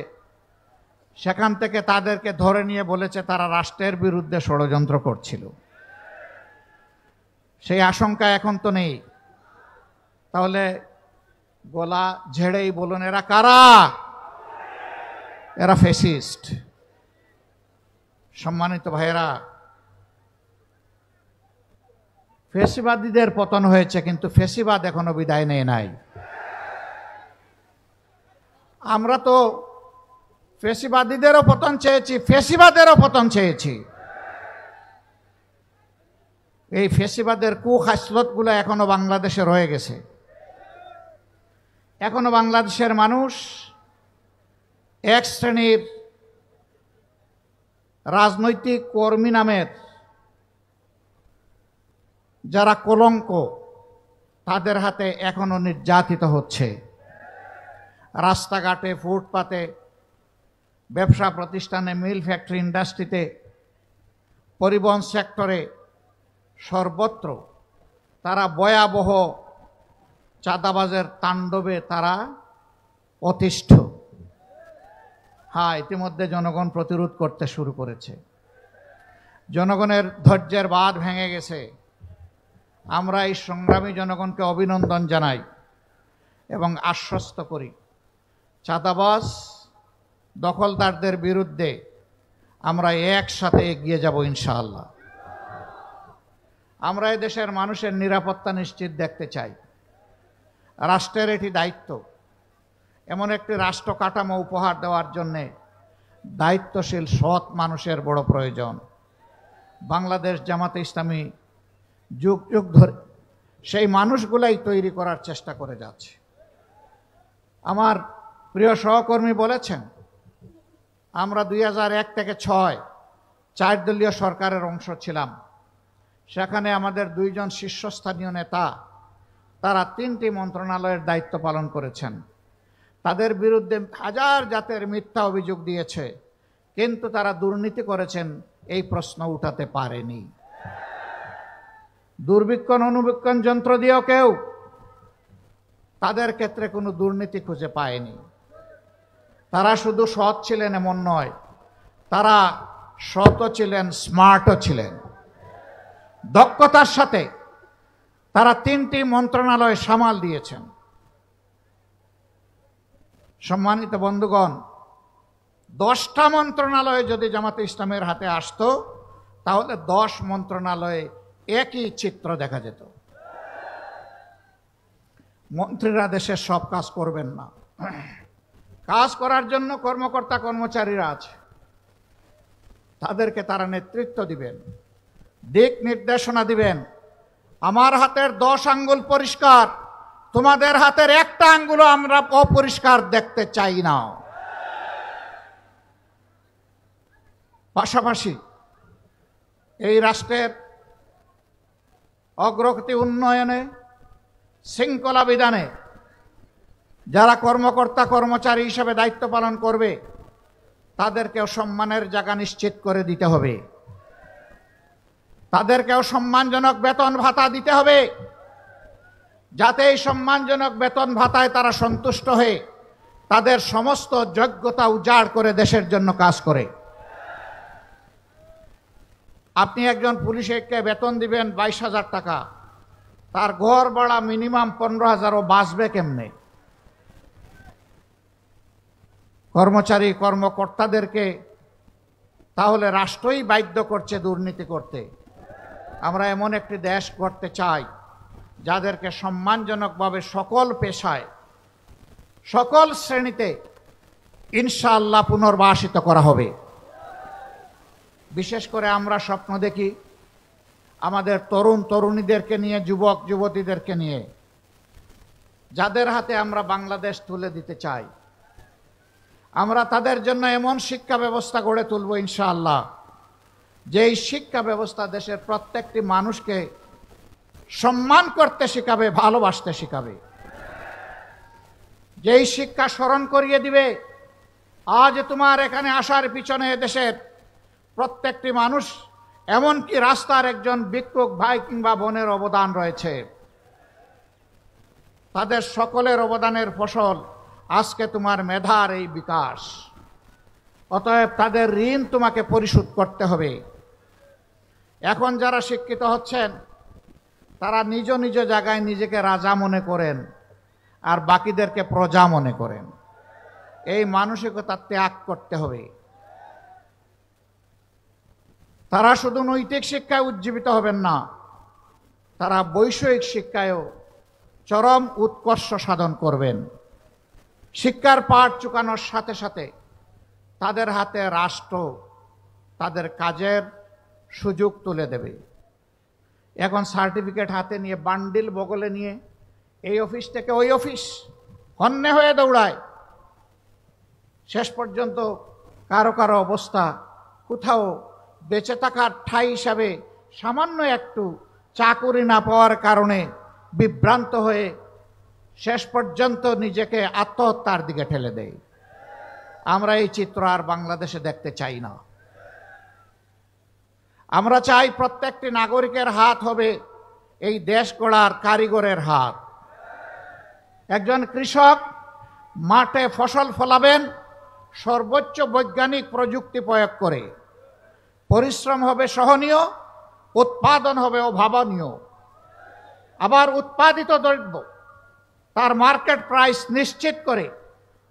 সেখান থেকে তাদেরকে ধরে নিয়ে বলেছে তারা রাষ্ট্রের বিরুদ্ধে ষড়যন্ত্র করছিল। সেই আশঙ্কা এখন তো নেই। তাহলে গলা ঝেড়েই বলুন, এরা কারা? এরা ফ্যাসিস্ট। সম্মানিত ভাইয়েরা, ফ্যাসিবাদীদের পতন হয়েছে, কিন্তু ফ্যাসিবাদ এখনো বিদায় নেয় নাই। আমরা তো ফ্যাসিবাদীদেরও পতন চেয়েছি, ফ্যাসিবাদেরও পতন চেয়েছি। এই ফ্যাসিবাদের কুখাসলতগুলো এখনো বাংলাদেশে রয়ে গেছে। এখনো বাংলাদেশের মানুষ এক শ্রেণীর রাজনৈতিক কর্মী নামের যারা কলঙ্ক, তাদের হাতে এখনো নির্যাতিত হচ্ছে। রাস্তাঘাটে, ফুটপাতে, ব্যবসা প্রতিষ্ঠানে, মিল ফ্যাক্টরি, ইন্ডাস্ট্রিতে, পরিবহন সেক্টরে, সর্বত্র তারা ভয়াবহ চাঁদাবাজের তাণ্ডবে তারা অতিষ্ঠ। হ্যাঁ, ইতিমধ্যে জনগণ প্রতিরোধ করতে শুরু করেছে। জনগণের ধৈর্যের বাঁধ ভেঙে গেছে। আমরা এই সংগ্রামী জনগণকে অভিনন্দন জানাই এবং আশ্বস্ত করি, চাঁদাবাজ দখলদারদের বিরুদ্ধে আমরা একসাথে এগিয়ে যাব ইনশাআল্লাহ। আমরা এই দেশের মানুষের নিরাপত্তা নিশ্চিত দেখতে চাই। রাষ্ট্রের এটি দায়িত্ব। এমন একটি রাষ্ট্র কাঠামো উপহার দেওয়ার জন্যে দায়িত্বশীল সৎ মানুষের বড় প্রয়োজন। বাংলাদেশ জামাতে ইসলামী যুগ যুগ ধরে সেই মানুষগুলাই তৈরি করার চেষ্টা করে যাচ্ছে। আমার প্রিয় সহকর্মী বলেছেন, আমরা 2001 থেকে 6 4 দলীয় সরকারের অংশ ছিলাম। সেখানে আমাদের 2 জন শীর্ষস্থানীয় নেতা, তারা 3টি মন্ত্রণালয়ের দায়িত্ব পালন করেছেন। তাদের বিরুদ্ধে হাজার জাতের মিথ্যা অভিযোগ দিয়েছে, কিন্তু তারা দুর্নীতি করেছেন এই প্রশ্ন উঠাতে পারেনি। দুর্বীক্ষণ অনুবীক্ষণ যন্ত্র দিয়েও কেউ তাদের ক্ষেত্রে কোনো দুর্নীতি খুঁজে পায়নি। তারা শুধু সৎ ছিলেন এমন নয়, তারা সৎও ছিলেন, স্মার্টও ছিলেন। দক্ষতার সাথে তারা 3টি মন্ত্রণালয় সামাল দিয়েছেন। সম্মানিত বন্ধুগণ, 10টা মন্ত্রণালয় যদি জামাতে ইসলামের হাতে আসতো, তাহলে 10 মন্ত্রণালয়ে একই চিত্র দেখা যেত। মন্ত্রীরা দেশের সব কাজ করবেন না। কাজ করার জন্য কর্মকর্তা কর্মচারীরা আছে, তাদেরকে তারা নেতৃত্ব দিবেন, দিক নির্দেশনা দিবেন। আমার হাতের 10 আঙ্গুল পরিষ্কার, তোমাদের হাতের একটা আঙ্গুলও আমরা অপরিষ্কার দেখতে চাই না। পাশাপাশি এই রাষ্ট্রের অগ্রগতি উন্নয়নে, শৃঙ্খলা বিধানে যারা কর্মকর্তা কর্মচারী হিসেবে দায়িত্ব পালন করবে, তাদেরকেও সম্মানের জায়গা নিশ্চিত করে দিতে হবে। তাদেরকেও সম্মানজনক বেতন ভাতা দিতে হবে, যাতে এই সম্মানজনক বেতন ভাতায় তারা সন্তুষ্ট হয়ে তাদের সমস্ত যোগ্যতা উজাড় করে দেশের জন্য কাজ করে। আপনি একজন পুলিশকে বেতন দিবেন 22,000 টাকা, তার ঘর ভাড়া মিনিমাম 15,000, ও বাঁচবে কেমনে? কর্মচারী কর্মকর্তাদেরকে তাহলে রাষ্ট্রই বাধ্য করছে দুর্নীতি করতে। আমরা এমন একটি দেশ করতে চাই যাদেরকে সম্মানজনকভাবে সকল পেশায়, সকল শ্রেণীতে ইনশাআল্লাহ পুনর্বাসিত করা হবে। বিশেষ করে আমরা স্বপ্ন দেখি আমাদের তরুণ তরুণীদেরকে নিয়ে, যুবক যুবতীদেরকে নিয়ে, যাদের হাতে আমরা বাংলাদেশ তুলে দিতে চাই। আমরা তাদের জন্য এমন শিক্ষা ব্যবস্থা গড়ে তুলব ইনশাআল্লাহ, যেই শিক্ষা ব্যবস্থা দেশের প্রত্যেকটি মানুষকে সম্মান করতে শেখাবে, ভালোবাসতে শেখাবে। যেই শিক্ষা স্মরণ করিয়ে দিবে আজ তোমার এখানে আসার পিছনে দেশের প্রত্যেকটি মানুষ, এমনকি রাস্তার একজন ভিক্ষুক ভাই কিংবা বোনের অবদান রয়েছে। তাদের সকলের অবদানের ফসল আজকে তোমার মেধার এই বিকাশ। অতএব তাদের ঋণ তোমাকে পরিশোধ করতে হবে। এখন যারা শিক্ষিত হচ্ছেন তারা নিজ নিজ জায়গায় নিজেকে রাজা মনে করেন আর বাকিদেরকে প্রজা মনে করেন। এই মানসিকতা ত্যাগ করতে হবে। তারা শুধু নৈতিক শিক্ষায় উজ্জীবিত হবেন না, তারা বৈষয়িক শিক্ষায়ও চরম উৎকর্ষ সাধন করবেন। শিক্ষার পাঠ চুকানোর সাথে সাথে তাদের হাতে রাষ্ট্র তাদের কাজের সুযোগ তুলে দেবে। এখন সার্টিফিকেট হাতে নিয়ে, বান্ডিল বগলে নিয়ে এই অফিস থেকে ওই অফিস হন্যে হয়ে দৌড়ায়। শেষ পর্যন্ত কারো কারো অবস্থা কোথাও বেঁচে থাকার ঠাঁই হিসাবে সামান্য একটু চাকুরি না পাওয়ার কারণে বিভ্রান্ত হয়ে শেষ পর্যন্ত নিজেকে আত্মহত্যার দিকে ঠেলে দেয়। আমরা এই চিত্র আর বাংলাদেশে দেখতে চাই না। আমরা চাই প্রত্যেকটি নাগরিকের হাত হবে এই দেশ গড়ার কারিগরের হাত। একজন কৃষক মাঠে ফসল ফলাবেন সর্বোচ্চ বৈজ্ঞানিক প্রযুক্তি প্রয়োগ করে। পরিশ্রম হবে সহনীয়, উৎপাদন হবে অভাবনীয়। আবার উৎপাদিত দ্রব্য তার মার্কেট প্রাইস নিশ্চিত করে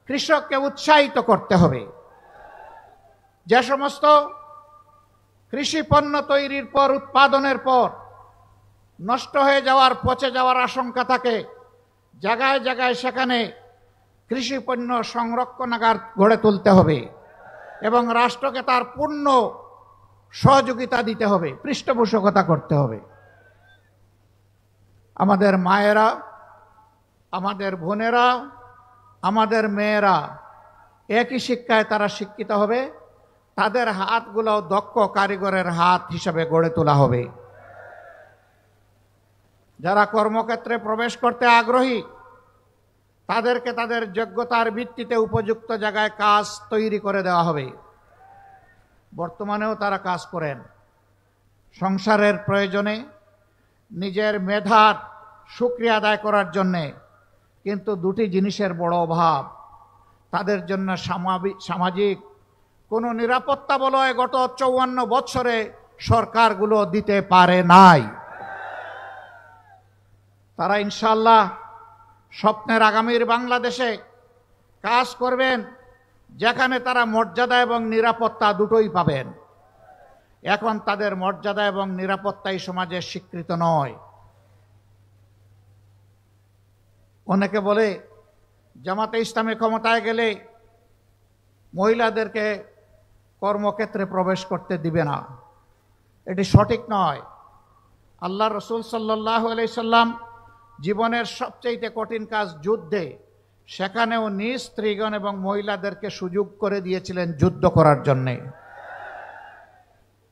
কৃষককে উৎসাহিত করতে হবে। যে সমস্ত কৃষি পণ্য তৈরির পর, উৎপাদনের পর নষ্ট হয়ে যাওয়ার, পচে যাওয়ার আশঙ্কা থাকে, জায়গায় জায়গায় সেখানে কৃষি পণ্য সংরক্ষণাগার গড়ে তুলতে হবে এবং রাষ্ট্রকে তার পূর্ণ সহযোগিতা দিতে হবে, পৃষ্ঠপোষকতা করতে হবে। আমাদের মায়েরা, আমাদের বোনেরা, আমাদের মেয়েরা একই শিক্ষায় তারা শিক্ষিত হবে। তাদের হাতগুলো দক্ষ কারিগরের হাত হিসাবে গড়ে তোলা হবে। যারা কর্মক্ষেত্রে প্রবেশ করতে আগ্রহী তাদেরকে তাদের যোগ্যতার ভিত্তিতে উপযুক্ত জায়গায় কাজ তৈরি করে দেওয়া হবে। বর্তমানেও তারা কাজ করেন। সংসারের প্রয়োজনে, নিজের মেধার শুকরিয়া আদায় করার জন্যে, কিন্তু দুটি জিনিসের বড় অভাব। তাদের জন্য সামাজিক কোনো নিরাপত্তা বলয় গত 54 বছরে সরকারগুলো দিতে পারে নাই। তারা ইনশাআল্লাহ স্বপ্নের আগামীর বাংলাদেশে কাজ করবেন যেখানে তারা মর্যাদা এবং নিরাপত্তা দুটোই পাবেন। এখন তাদের মর্যাদা এবং নিরাপত্তাই সমাজে স্বীকৃত নয়। অনেকে বলে জামাতে ইসলামী ক্ষমতায় গেলে মহিলাদেরকে কর্মক্ষেত্রে প্রবেশ করতে দিবে না। এটি সঠিক নয়। আল্লাহ রসুল সাল্লাল্লাহু আলাইহি সাল্লাম জীবনের সবচেয়ে কঠিন কাজ যুদ্ধে, সেখানেও নিজ স্ত্রীগণ এবং মহিলাদেরকে সুযোগ করে দিয়েছিলেন যুদ্ধ করার জন্যে।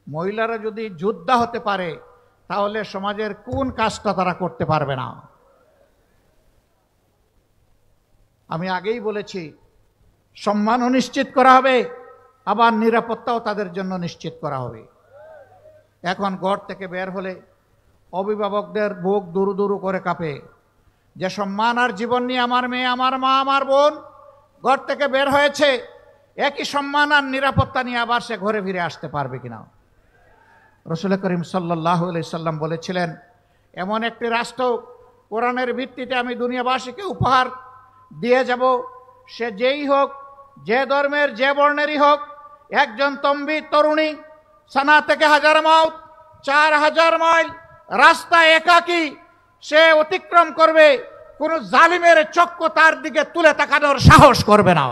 মহিলারা যদি যোদ্ধা হতে পারে তাহলে সমাজের কোন কাজটা তারা করতে পারবে না? আমি আগেই বলেছি, সম্মানও নিশ্চিত করা হবে, আবার নিরাপত্তাও তাদের জন্য নিশ্চিত করা হবে। এখন ঘর থেকে বের হলে অভিভাবকদের বুক দুরু দুরু করে কাঁপে যে সম্মান আর জীবন নিয়ে আমার মেয়ে, আমার মা, আমার বোন ঘর থেকে বের হয়েছে, একই সম্মান আর নিরাপত্তা নিয়ে আবার সে ঘরে ফিরে আসতে পারবে কিনা? রাসূল করিম সাল্লাল্লাহু আলাইহি সাল্লাম বলেছিলেন, এমন একটি রাষ্ট্র কোরআনের ভিত্তিতে আমি দুনিয়াবাসীকে উপহার দিয়ে যাব, সে যেই হোক, যে ধর্মের, যে বর্ণেরই হোক, একজন তরুণী সানা থেকে হাজারামাউত 4000 মাইল রাস্তা একাকী সে অতিক্রম করবে, কোন জালিমের চক্ষু তার দিকে তুলে তাকানোর সাহস করবে না।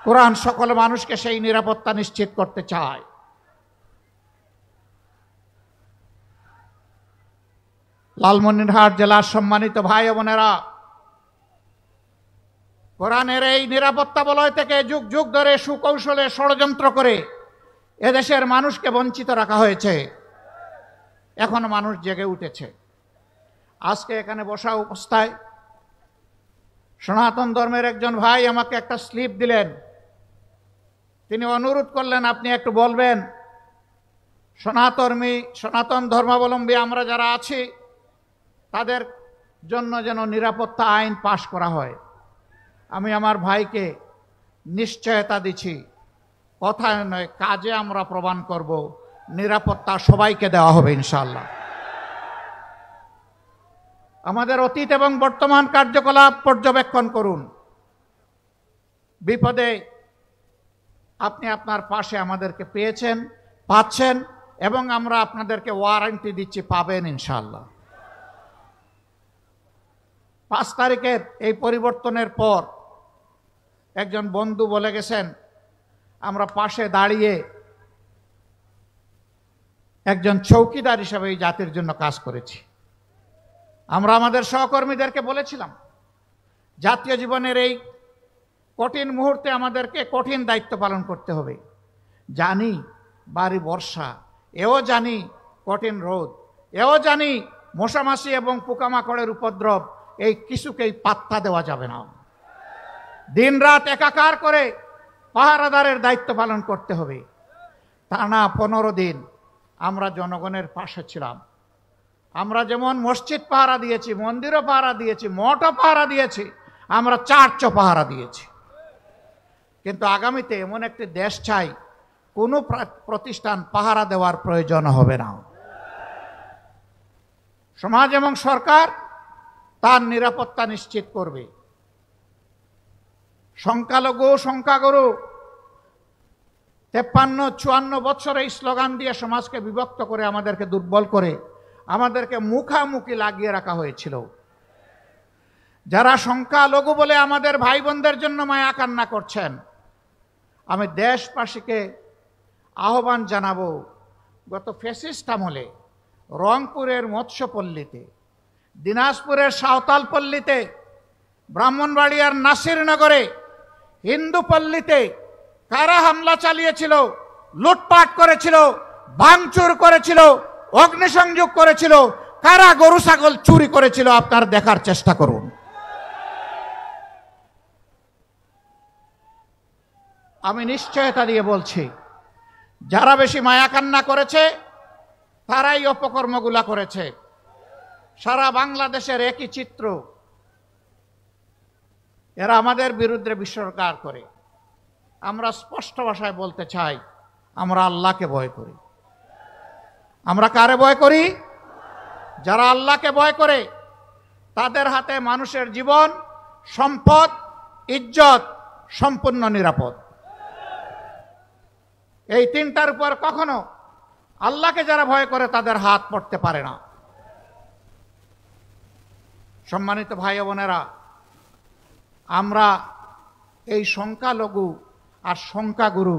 কোরআন সকল মানুষকে সেই নিরাপত্তা নিশ্চিত করতে চায়। লালমনিরহাট জেলার সম্মানিত ভাই ও বোনেরা, কোরআনের এই নিরাপত্তা বলয় থেকে যুগ যুগ ধরে সুকৌশলে ষড়যন্ত্র করে এদেশের মানুষকে বঞ্চিত রাখা হয়েছে। এখন মানুষ জেগে উঠেছে। আজকে এখানে বসা অবস্থায় সনাতন ধর্মের একজন ভাই আমাকে একটা স্লিপ দিলেন। তিনি অনুরোধ করলেন, আপনি একটু বলবেন সনাতন ধর্মাবলম্বী আমরা যারা আছি তাদের জন্য যেন নিরাপত্তা আইন পাশ করা হয়। আমি আমার ভাইকে নিশ্চয়তা দিচ্ছি, কথায় নয় কাজে আমরা প্রমাণ করব, নিরাপত্তা সবাইকে দেওয়া হবে ইনশাআল্লাহ। আমাদের অতীত এবং বর্তমান কার্যকলাপ পর্যবেক্ষণ করুন। বিপদে আপনি আপনার পাশে আমাদেরকে পেয়েছেন, পাচ্ছেন, এবং আমরা আপনাদেরকে ওয়ারেন্টি দিচ্ছি, পাবেন ইনশাআল্লাহ। 5 তারিখের এই পরিবর্তনের পর একজন বন্ধু বলে গেছেন, আমরা পাশে দাঁড়িয়ে একজন চৌকিদার হিসেবে এই জাতির জন্য কাজ করেছি। আমরা আমাদের সহকর্মীদেরকে বলেছিলাম, জাতীয় জীবনের এই কঠিন মুহূর্তে আমাদেরকে কঠিন দায়িত্ব পালন করতে হবে। জানি বাড়ি বর্ষা, এও জানি কঠিন রোদ, এও জানি মশামাছি এবং পোকামাকড়ের উপদ্রব, এই কিছুকেই পাত্তা দেওয়া যাবে না। দিন রাত একাকার করে পাহারাদারের দায়িত্ব পালন করতে হবে। টানা 15 দিন আমরা জনগণের পাশে ছিলাম। আমরা যেমন মসজিদ পাহারা দিয়েছি, মন্দিরও পাহারা দিয়েছি, মঠও পাহারা দিয়েছি, আমরা চার্চও পাহারা দিয়েছি। কিন্তু আগামীতে এমন একটি দেশ চাই, কোনো প্রতিষ্ঠান পাহারা দেওয়ার প্রয়োজন হবে না। সমাজ এবং সরকার তার নিরাপত্তা নিশ্চিত করবে। সংখ্যালঘু সংখ্যাগুরু 53-54 বছর এই স্লোগান দিয়ে সমাজকে বিভক্ত করে, আমাদেরকে দুর্বল করে, আমাদেরকে মুখামুখি লাগিয়ে রাখা হয়েছিল। যারা সংখ্যালঘু বলে আমাদের ভাই বোনদের জন্য মায়া কান্না করছেন, আমি দেশবাসীকে আহ্বান জানাবো, গত ফ্যাসিস্ট আমলে রংপুরের মৎস্যপল্লীতে, দিনাজপুরের সাঁওতালপল্লীতে, ব্রাহ্মণবাড়িয়ার নাসিরনগরে, হিন্দুপল্লীতে কারা হামলা চালিয়েছিল, লুটপাট করেছিল, ভাঙচুর করেছিল, অগ্নিসংযোগ করেছিল, কারা গরু ছাগল চুরি করেছিল, আপনারা দেখার চেষ্টা করুন। আমি নিশ্চয়তা দিয়ে বলছি, যারা বেশি মায়া কান্না করেছে তারাই অপকর্মগুলা করেছে। সারা বাংলাদেশের একই চিত্র, এরা আমাদের বিরুদ্ধে বিসর্গার করে। আমরা স্পষ্ট ভাষায় বলতে চাই, আমরা আল্লাহকে ভয় করি। আমরা কারে ভয় করি? যারা আল্লাহকে ভয় করে তাদের হাতে মানুষের জীবন, সম্পদ, ইজ্জত সম্পূর্ণ নিরাপদ। এই তিনটার উপর কখনো আল্লাহকে যারা ভয় করে তাদের হাত পড়তে পারে না। সম্মানিত ভাই বোনেরা, আমরা এই সংখ্যালঘু আর সংখ্যাগুরু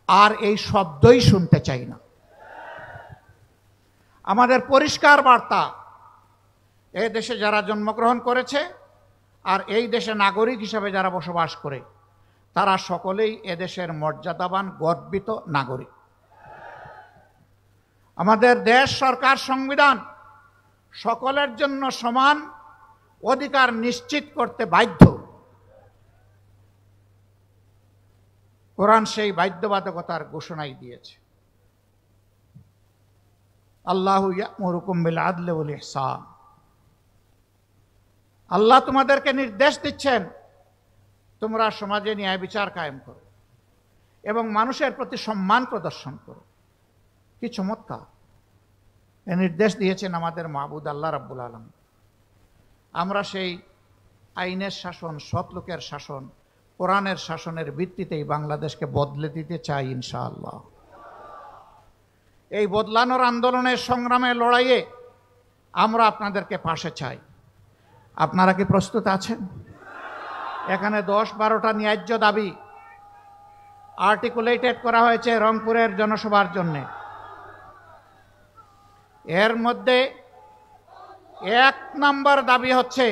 আর এই শব্দই শুনতে চাই না। আমাদের পরিষ্কার বার্তা, এই দেশে যারা জন্মগ্রহণ করেছে আর এই দেশে নাগরিক হিসেবে যারা বসবাস করে, তারা সকলেই এদেশের মর্যাদাবান গর্বিত নাগরিক। আমাদের দেশ, সরকার, সংবিধান সকলের জন্য সমান অধিকার নিশ্চিত করতে বাধ্য। কোরআন সেই বাধ্যবাধকতার ঘোষণাই দিয়েছে। আল্লাহু ইয়া'মুরুকুম বিল আদলি ওয়াল ইহসান। আল্লাহ তোমাদেরকে নির্দেশ দিচ্ছেন, তোমরা সমাজে ন্যায় বিচার কায়েম করো এবং মানুষের প্রতি সম্মান প্রদর্শন করো। কি চমৎকার! এ নির্দেশ দিয়েছেন আমাদের মাহবুদ আল্লাহ রাব্বুল আলামিন। আমরা সেই আইনের শাসন, সৎলোকের শাসন, কোরআনের শাসনের ভিত্তিতেই বাংলাদেশকে বদলে দিতে চাই ইনশাআল্লাহ। এই বদলানোর আন্দোলনের সংগ্রামে, লড়াইয়ে আমরা আপনাদেরকে পাশে চাই। আপনারা কি প্রস্তুত আছেন? এখানে 10-12টা ন্যায্য দাবি আর্টিকুলেটেড করা হয়েছে রংপুরের জনসভার জন্য। এর মধ্যে 1 নম্বর দাবি হচ্ছে,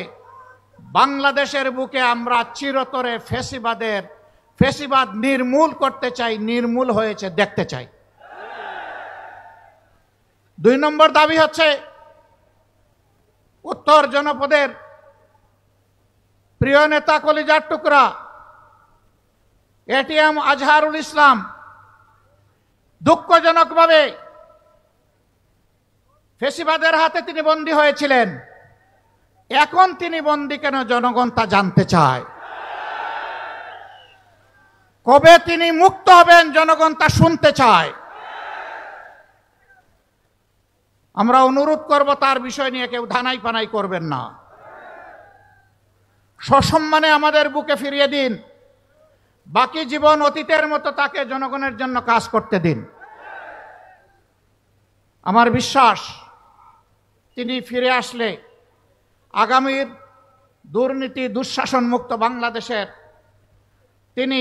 বাংলাদেশের বুকে আমরা চিরতরে ফেসিবাদ নির্মূল করতে চাই, নির্মূল হয়েছে দেখতে চাই। 2 নম্বর দাবি হচ্ছে, উত্তর জনপদের প্রিয় নেতা কলিজার টুকরা এটিএম আজহারুল ইসলাম দুঃখজনকভাবে ফেসিবাদের হাতে তিনি বন্দী হয়েছিলেন। এখন তিনি বন্দী কেন, জনগণ তা জানতে চায়। কবে তিনি মুক্ত হবেন, জনগণ তা শুনতে চায়। আমরা অনুরোধ করব, তার বিষয় নিয়ে কেউ ধানাই পানাই করবেন না। সসম্মানে আমাদের বুকে ফিরিয়ে দিন। বাকি জীবন অতীতের মতো তাকে জনগণের জন্য কাজ করতে দিন। আমার বিশ্বাস, তিনি ফিরে আসলে আগামীর দুর্নীতি দুঃশাসন মুক্ত বাংলাদেশের তিনি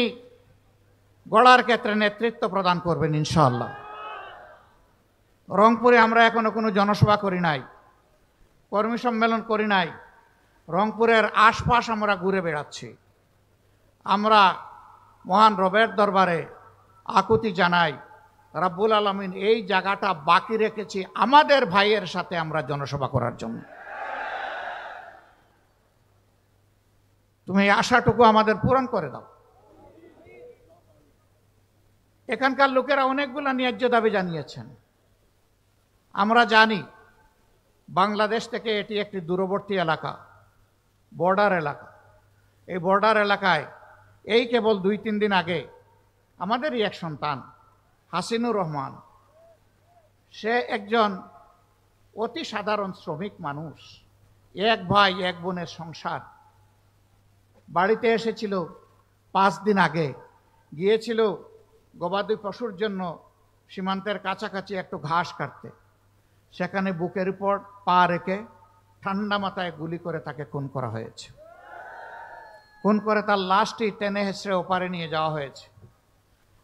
গড়ার ক্ষেত্রে নেতৃত্ব প্রদান করবেন ইনশাআল্লাহ। রংপুরে আমরা এখনো কোনো জনসভা করি নাই, কর্মী সম্মেলন করি নাই। রংপুরের আশপাশ আমরা ঘুরে বেড়াচ্ছি। আমরা মহান রবের দরবারে আকুতি জানাই, রাব্বুল আলামিন এই জায়গাটা বাকি রেখেছি আমাদের ভাইয়ের সাথে আমরা জনসভা করার জন্য। তুমি এই আশাটুকু আমাদের পূরণ করে দাও। এখানকার লোকেরা অনেকগুলো ন্যায্য দাবি জানিয়েছেন। আমরা জানি বাংলাদেশ থেকে এটি একটি দূরবর্তী এলাকা, বর্ডার এলাকা। এই বর্ডার এলাকায় এই কেবল 2-3 দিন আগে আমাদেরই এক সন্তান হাসিনুর রহমান, সে একজন অতি সাধারণ শ্রমিক মানুষ, 1 ভাই 1 বোনের সংসার। বাড়িতে এসেছিল 5 দিন আগে, গিয়েছিল গবাদি পশুর জন্য সীমান্তের কাছাকাছি একটু ঘাস কাটতে। সেখানে বুকের উপর পা রেখে ঠান্ডা মাথায় গুলি করে তাকে খুন করা হয়েছে। খুন করে তার লাশটি টেনে হেঁচড়ে ওপারে নিয়ে যাওয়া হয়েছে।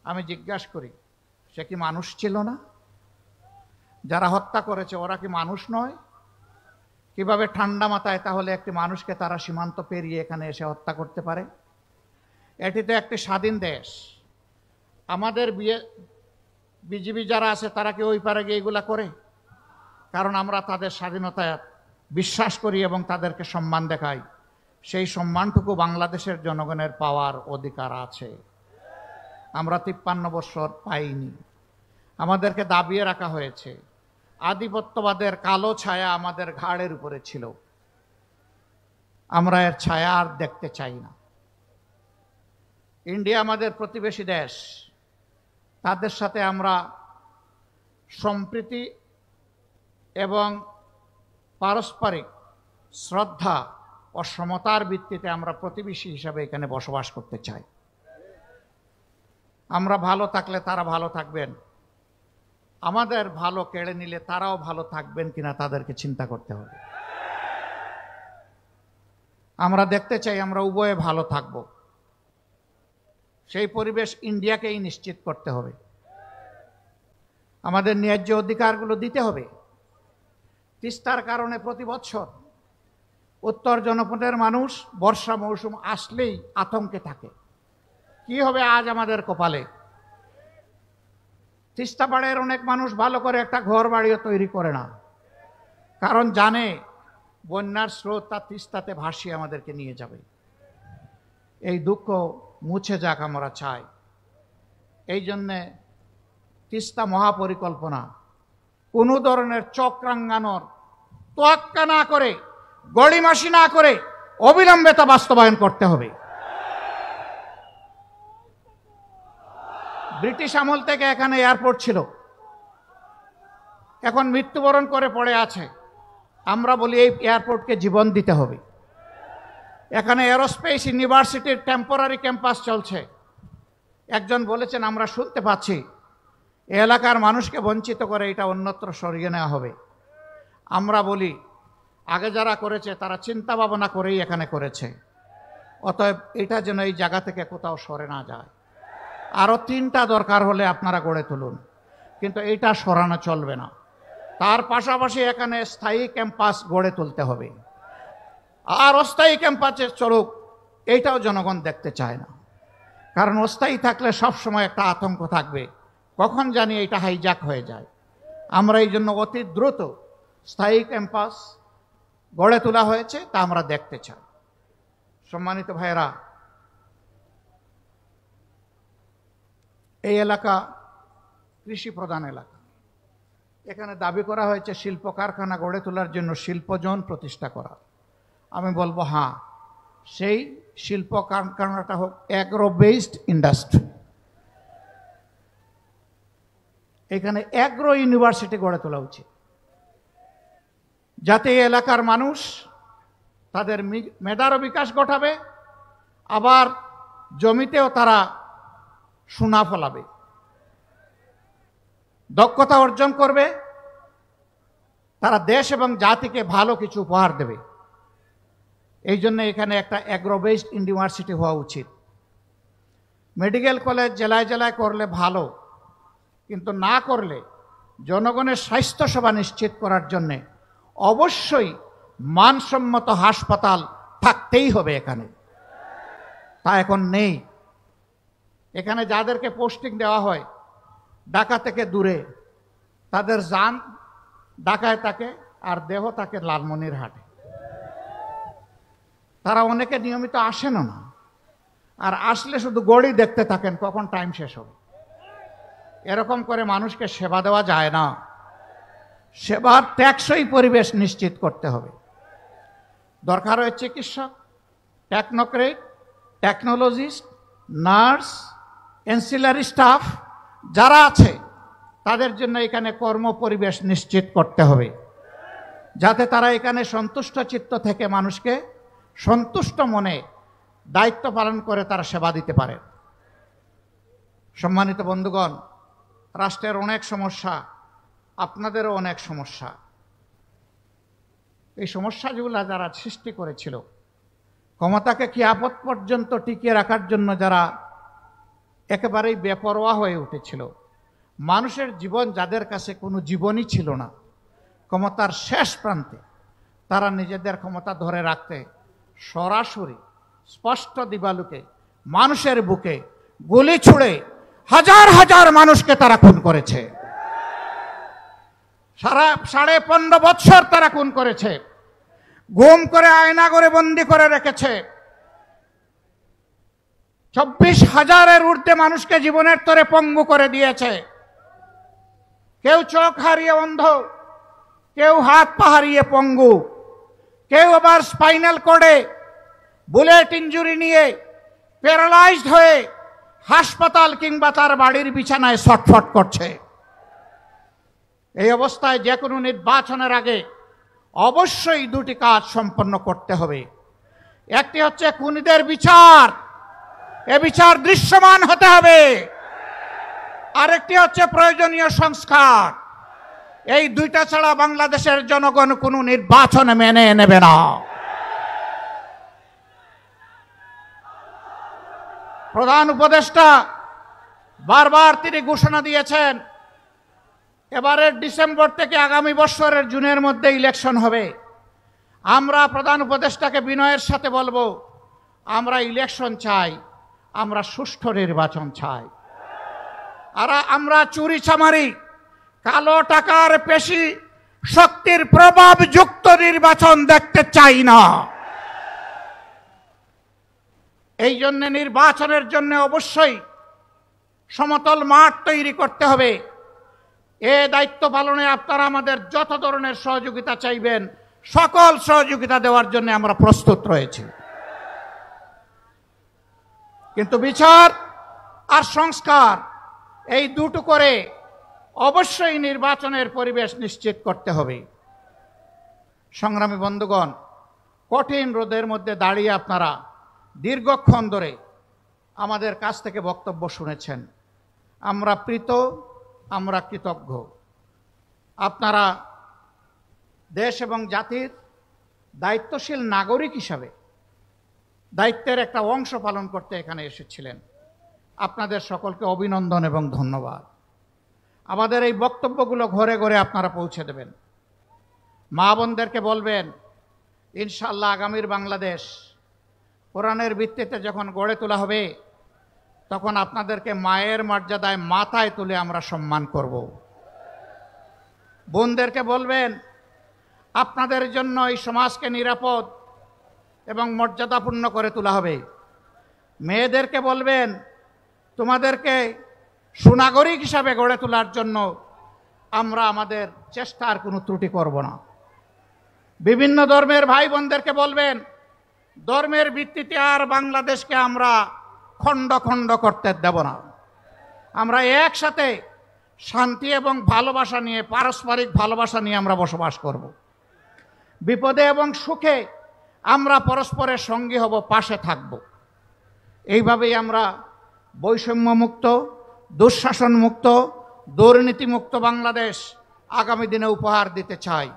আমি জিজ্ঞাসা করি, সে কি মানুষ ছিল না? যারা হত্যা করেছে ওরা কি মানুষ নয়? কিভাবে ঠান্ডা মাথায় তাহলে একটি মানুষকে তারা সীমান্ত পেরিয়ে এখানে এসে হত্যা করতে পারে? এটি তো একটি স্বাধীন দেশ। আমাদের বিজিবি যারা আছে তারা কি ওই পারে গিয়ে এগুলা করে? কারণ আমরা তাদের স্বাধীনতায় বিশ্বাস করি এবং তাদেরকে সম্মান দেখাই। সেই সম্মানটুকু বাংলাদেশের জনগণের পাওয়ার অধিকার আছে। আমরা 53 বছর পাইনি, আমাদেরকে দাবিয়ে রাখা হয়েছে। আধিপত্যবাদের কালো ছায়া আমাদের ঘাড়ের উপরে ছিল, আমরা এর ছায়া আর দেখতে চাই না। ইন্ডিয়া আমাদের প্রতিবেশী দেশ, তাদের সাথে আমরা সম্প্রীতি এবং পারস্পরিক শ্রদ্ধা ও সমতার ভিত্তিতে আমরা প্রতিবেশী হিসাবে এখানে বসবাস করতে চাই। আমরা ভালো থাকলে তারা ভালো থাকবেন, আমাদের ভালো কেড়ে নিলে তারাও ভালো থাকবেন কিনা তাদেরকে চিন্তা করতে হবে। আমরা দেখতে চাই আমরা উভয়ে ভালো থাকব। সেই পরিবেশ ইন্ডিয়াকেই নিশ্চিত করতে হবে। আমাদের ন্যায্য অধিকারগুলো দিতে হবে। তিস্তার কারণে প্রতি বছর উত্তর জনপদের মানুষ বর্ষা মৌসুম আসলেই আতঙ্কে থাকে, কি হবে আজ আমাদের কপালে। তিস্তা পাড়ের অনেক মানুষ ভালো করে একটা ঘর বাড়িও তৈরি করে না, কারণ জানে বন্যার স্রোত তার তিস্তাতে ভাসিয়ে আমাদেরকে নিয়ে যাবে। এই দুঃখ মুছে যাক আমরা চাই। এই জন্যে তিস্তা মহাপরিকল্পনা কোনো ধরনের চক্রাঙ্গানোর তোয়াক্কা না করে, গড়িমাসি না করে অবিলম্বে তা বাস্তবায়ন করতে হবে। ব্রিটিশ আমল থেকে এখানে এয়ারপোর্ট ছিল, এখন মৃত্যুবরণ করে পড়ে আছে। আমরা বলি এই এয়ারপোর্টকে জীবন দিতে হবে। এখানে এরোস্পেস ইউনিভার্সিটির টেম্পোরারি ক্যাম্পাস চলছে। একজন বলেছেন, আমরা শুনতে পাচ্ছি এই এলাকার মানুষকে বঞ্চিত করে এটা অন্যত্র সরিয়ে নেওয়া হবে। আমরা বলি আগে যারা করেছে তারা চিন্তা ভাবনা করেই এখানে করেছে, অতএব এটা যেন এই জায়গা থেকে কোথাও সরে না যায়। আরও 3টা দরকার হলে আপনারা গড়ে তুলুন, কিন্তু এটা সরানো চলবে না। তার পাশাপাশি এখানে স্থায়ী ক্যাম্পাস গড়ে তুলতে হবে। আর অস্থায়ী ক্যাম্পাসে চলুক, এইটাও জনগণ দেখতে চায় না। কারণ অস্থায়ী থাকলে সবসময় একটা আতঙ্ক থাকবে, কখন জানি এটা হাইজ্যাক হয়ে যায়। আমরা এই জন্য অতি দ্রুত স্থায়ী ক্যাম্পাস গড়ে তোলা হয়েছে, তা আমরা দেখতে চাই। সম্মানিত ভাইয়েরা, এই এলাকা কৃষি প্রধান এলাকা। এখানে দাবি করা হয়েছে শিল্প কারখানা গড়ে তোলার জন্য শিল্পজোন প্রতিষ্ঠা করা। আমি বলবো হ্যাঁ, সেই শিল্প কারখানাটা হোক অ্যাগ্রো বেসড ইন্ডাস্ট্রি। এখানে অ্যাগ্রো ইউনিভার্সিটি গড়ে তোলা উচিত, যাতে এই এলাকার মানুষ তাদের মেধারও বিকাশ ঘটাবে, আবার জমিতেও তারা সোনা ফলাবে, দক্ষতা অর্জন করবে, তারা দেশ এবং জাতিকে ভালো কিছু উপহার দেবে। এই জন্য এখানে একটা অ্যাগ্রো বেসড ইউনিভার্সিটি হওয়া উচিত। মেডিকেল কলেজ জেলায় জেলায় করলে ভালো, কিন্তু না করলে জনগণের স্বাস্থ্যসেবা নিশ্চিত করার জন্যে অবশ্যই মানসম্মত হাসপাতাল থাকতেই হবে এখানে। তা এখন নেই। এখানে যাদেরকে পোস্টিং দেওয়া হয় ঢাকা থেকে দূরে, তাদের যান ঢাকায় থাকে আর দেহ থাকে লালমনিরহাটে। তারা অনেকে নিয়মিত আসেন না, আর আসলে শুধু গড়ি দেখতে থাকেন কখন টাইম শেষ হবে। এরকম করে মানুষকে সেবা দেওয়া যায় না। সেবার টেকসই পরিবেশ নিশ্চিত করতে হবে। দরকার হয় চিকিৎসক, technocrat, technologist, nurse, ancillary staff যারা আছে তাদের জন্য এখানে কর্ম পরিবেশ নিশ্চিত করতে হবে, যাতে তারা এখানে সন্তুষ্ট চিত্ত থেকে মানুষকে সন্তুষ্ট মনে দায়িত্ব পালন করে তারা সেবা দিতে পারে। সম্মানিত বন্ধুগণ, রাষ্ট্রের অনেক সমস্যা, আপনাদেরও অনেক সমস্যা। এই সমস্যাগুলো যারা সৃষ্টি করেছিল, ক্ষমতাকে কিয়ামত পর্যন্ত টিকিয়ে রাখার জন্য যারা একেবারেই বেপরোয়া হয়ে উঠেছিল, মানুষের জীবন যাদের কাছে কোনো জীবনই ছিল না, ক্ষমতার শেষ প্রান্তে তারা নিজেদের ক্ষমতা ধরে রাখতে সরাসরি স্পষ্ট দিবালুকে মানুষের বুকে গুলি ছুড়ে হাজার হাজার মানুষকে তারা খুন করেছে। 15.5 বছর তারা খুন করেছে, গুম করে আয়না করে বন্দি করে রেখেছে। 24,000-এর ঊর্ধ্বে মানুষকে জীবনের তরে পঙ্গু করে দিয়েছে। কেউ চোখ হারিয়ে অন্ধ, কেউ হাত পা হারিয়ে পঙ্গু, কেউ আবার স্পাইনাল কর্ডে বুলেট ইঞ্জুরি নিয়ে প্যারালাইজড হয়ে হাসপাতাল কিংবা তার বাড়ির বিছানায় ছটফট করছে। এই অবস্থায় যে কোনো নির্বাচনের আগে অবশ্যই 2টি কাজ সম্পন্ন করতে হবে। একটি হচ্ছে খুনিদের বিচার, এ বিচার দৃশ্যমান হতে হবে। আরেকটি হচ্ছে প্রয়োজনীয় সংস্কার। এই 2টা ছাড়া বাংলাদেশের জনগণ কোনো নির্বাচন মেনে নেবে না। প্রধান উপদেষ্টা বারবার তিনি ঘোষণা দিয়েছেন, এবারের ডিসেম্বর থেকে আগামী বছরের জুনের মধ্যে ইলেকশন হবে। আমরা প্রধান উপদেষ্টাকে বিনয়ের সাথে বলবো, আমরা ইলেকশন চাই, আমরা সুষ্ঠু নির্বাচন চাই। আর আমরা চুরি চামারি, কালো টাকার পেশি শক্তির প্রভাবযুক্ত নির্বাচন দেখতে চাই না। এই জন্য নির্বাচনের জন্য অবশ্যই সমতল মাঠ তৈরি করতে হবে। এ দায়িত্ব পালনে আপনারা আমাদের যত ধরনের সহযোগিতা চাইবেন সকল সহযোগিতা দেওয়ার জন্য আমরা প্রস্তুত রয়েছি। কিন্তু বিচার আর সংস্কার এই দুটো করে অবশ্যই নির্বাচনের পরিবেশ নিশ্চিত করতে হবে। সংগ্রামী বন্ধুগণ, কঠিন রোদের মধ্যে দাঁড়িয়ে আপনারা দীর্ঘক্ষণ ধরে আমাদের কাছ থেকে বক্তব্য শুনেছেন। আমরা প্রীত, আমরা কৃতজ্ঞ। আপনারা দেশ এবং জাতির দায়িত্বশীল নাগরিক হিসাবে দায়িত্বের একটা অংশ পালন করতে এখানে এসেছিলেন। আপনাদের সকলকে অভিনন্দন এবং ধন্যবাদ। আমাদের এই বক্তব্যগুলো ঘরে ঘরে আপনারা পৌঁছে দেবেন। মা বোনদেরকে বলবেন, ইনশাআল্লাহ আগামীর বাংলাদেশ কোরআনের ভিত্তিতে যখন গড়ে তোলা হবে, তখন আপনাদেরকে মায়ের মর্যাদায় মাথায় তুলে আমরা সম্মান করব। বোনদেরকে বলবেন, আপনাদের জন্য এই সমাজকে নিরাপদ এবং মর্যাদাপূর্ণ করে তোলা হবে। মেয়েদেরকে বলবেন, তোমাদেরকে সুনাগরিক হিসাবে গড়ে তোলার জন্য আমরা আমাদের চেষ্টার কোনো ত্রুটি করব না। বিভিন্ন ধর্মের ভাই বোনদেরকে বলবেন, ধর্মের ভিত্তিতে আর বাংলাদেশকে আমরা খণ্ড খণ্ড করতে দেব না। আমরা একসাথে শান্তি এবং ভালোবাসা নিয়ে, পারস্পরিক ভালোবাসা নিয়ে আমরা বসবাস করব। বিপদে এবং সুখে আমরা পরস্পরের সঙ্গী হব, পাশে থাকব। এইভাবেই আমরা বৈষম্যমুক্ত, দুঃশাসনমুক্ত, দুর্নীতিমুক্ত বাংলাদেশ আগামী দিনে উপহার দিতে চাই।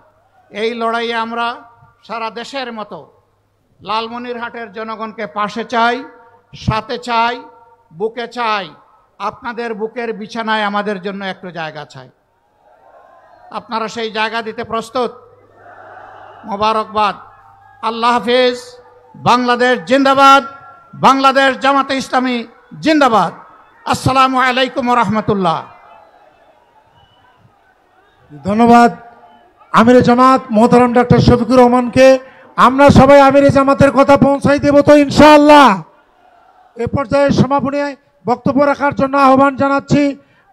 এই লড়াইয়ে আমরা সারা দেশের মতো লালমনিরহাটের জনগণকে পাশে চাই, সাথে চাই, বুকে চাই। আপনাদের বুকের বিছানায় আমাদের জন্য একটু জায়গা চাই। আপনারা সেই জায়গা দিতে প্রস্তুত? মোবারকবাদ। আল্লাহ হাফেজ। বাংলাদেশ জিন্দাবাদ। বাংলাদেশ জামাতে ইসলামী জিন্দাবাদ। আসসালামু আলাইকুম ওয়া রাহমাতুল্লাহ। ধন্যবাদ আমিরে জামাত মোহতারাম ডক্টর শফিকুর রহমানকে। আমরা সবাই আমিরে জামাতের কথা পৌঁছাই দেব তো ইনশাআল্লাহ। এ পর্যায়ে সমাপনী বক্তব্য রাখার জন্য আহ্বান জানাচ্ছি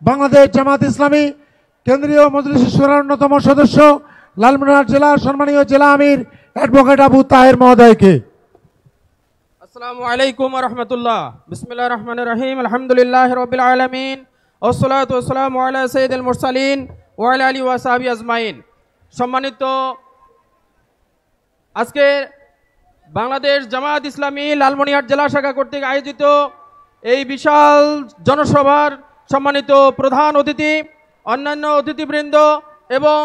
বাংলাদেশ জামাত ইসলামী কেন্দ্রীয় মজলিস শুরার অন্যতম সদস্য, লালমনিরহাট জেলার সম্মানীয় জেলা আমির অ্যাডভোকেট আবু তাহের মহোদয়কে। আসসালামু আলাইকুম ওয়া রাহমাতুল্লাহ। বিসমিল্লাহির রহমানির রহিম। আলহামদুলিল্লাহি রাব্বিল আলামিন ওয়াসসালাতু ওয়াসসালামু আলা সাইয়্যিদিল মুরসালিন ওয়া আলা আলিহি ওয়া সাহবিহি আজমাইন। সম্মানিত আজকে বাংলাদেশ জামাত ইসলামী লালমনিরহাট জেলা শাখা কর্তৃক আয়োজিত এই বিশাল জনসভার সম্মানিত প্রধান অতিথি, অন্যান্য অতিথিবৃন্দ এবং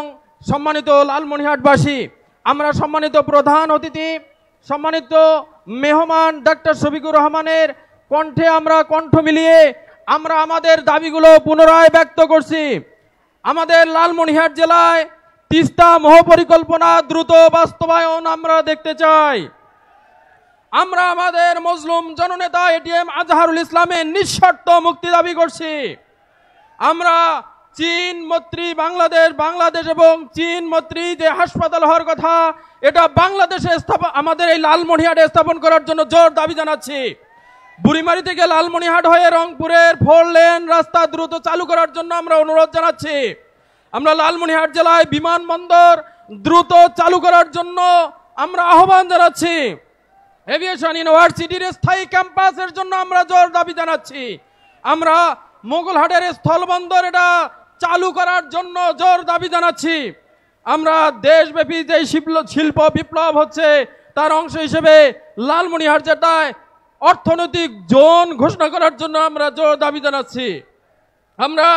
সম্মানিত লালমনিরহাটবাসী, আমরা সম্মানিত প্রধান অতিথি, সম্মানিত মেহমান ডক্টর শফিকুর রহমানের কণ্ঠে আমরা কণ্ঠ মিলিয়ে আমরা আমাদের দাবিগুলো পুনরায় ব্যক্ত করছি। আমাদের লালমনিরহাট জেলায় তিস্তা মহাপরিকল্পনা দ্রুত বাস্তবায়ন আমরা দেখতে চাই। আমরা আমাদের মজলুম জননেতা এটিএম আজহারুল ইসলামের নিঃশর্ত মুক্তি দাবি করছি। আমরা চীন মৈত্রী বাংলাদেশ এবং চীন মৈত্রী যে হাসপাতাল হওয়ার কথা, এটা বাংলাদেশে আমাদের এই লালমনিরহাটে স্থাপন করার জন্য জোর দাবি জানাচ্ছি। বুড়িমারি থেকে লালমনিরহাট হয়ে রংপুরের 4 লেন রাস্তা দ্রুত চালু করার জন্য আমরা অনুরোধ জানাচ্ছি। আমরা লালমনিরহাট জেলায় বিমানবন্দর দ্রুত চালু করার জন্য আমরা আহ্বান জানাচ্ছি। এভিয়েশন ইউনিভার্সিটির স্থায়ী ক্যাম্পাসের জন্য আমরা জোর দাবি জানাচ্ছি। আমরা মোগলহাটের স্থলবন্দর এটা চালু করার জন্য জোর দাবি জানাচ্ছি। আমরা দেশব্যাপী যে শিল্প বিপ্লব হচ্ছে তার অংশ হিসেবে লালমনিরহাট জেলায় অর্থনৈতিক জোন ঘোষণা করার জন্য আমরা জোর দাবি জানাচ্ছি। আমরা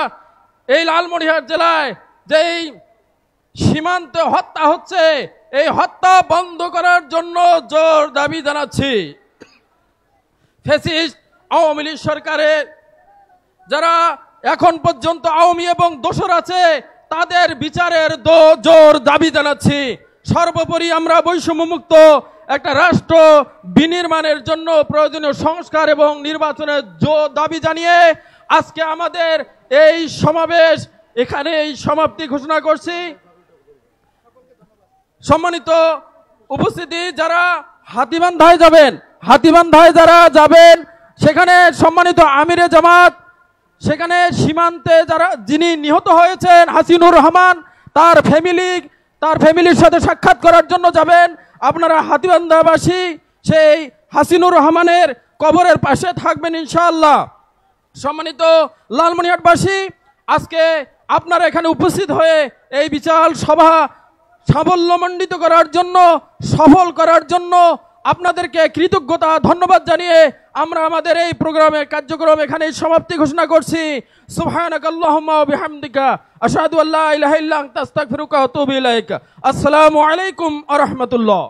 এই লালমনিরহাট জেলায় যেই সীমান্তে হত্যা হচ্ছে, এই হত্যা বন্ধ করার জন্য জোর দাবি জানাচ্ছি। ফ্যাসিস্ট আওয়ামী লীগ সরকারের যারা এখন পর্যন্ত আওয়ামী এবং দোসর আছে তাদের বিচারের জোর দাবি জানাচ্ছি। সর্বোপরি আমরা বৈষম্যমুক্ত একটা রাষ্ট্র বিনির্মাণের জন্য প্রয়োজনীয় সংস্কার এবং নির্বাচনের জোর দাবি জানিয়ে আজকে আমাদের এই সমাবেশ এখানেই সমাপ্তি ঘোষণা করছি। সম্মানিত উপস্থিতি, যারা হাতীবান্ধায় যারা যাবেন সেখানে সম্মানিত আমিরে জামাত, সেখানে সীমান্তে যিনি নিহত হয়েছেন হাসিনুর রহমান, তার ফ্যামিলি তার ফ্যামিলির সাথে সাক্ষাৎ করার জন্য যাবেন, আপনারা হাতীবান্ধাবাসী সেই হাসিনুর রহমানের কবরের পাশে থাকবেন ইনশাআল্লাহ। সম্মানিত লালমনিরহাটবাসী, আজকে আপনারা এখানে উপস্থিত হয়ে এই বিশাল সভা সাফল্যমণ্ডিত করার জন্য, সফল করার জন্য আপনাদেরকে কৃতজ্ঞতা ধন্যবাদ জানিয়ে আমরা আমাদের এই প্রোগ্রামের কার্যক্রম এখানে সমাপ্তি ঘোষণা করছি। সুবহানাকাল্লাহুম্মা ওয়া বিহামদিকা আশহাদু আল্লা ইলাহা ইল্লা আনতা আস্তাগফিরুকা ওয়া আতুবু ইলাইক। আসসালামু আলাইকুম ওয়া রাহমাতুল্লাহ।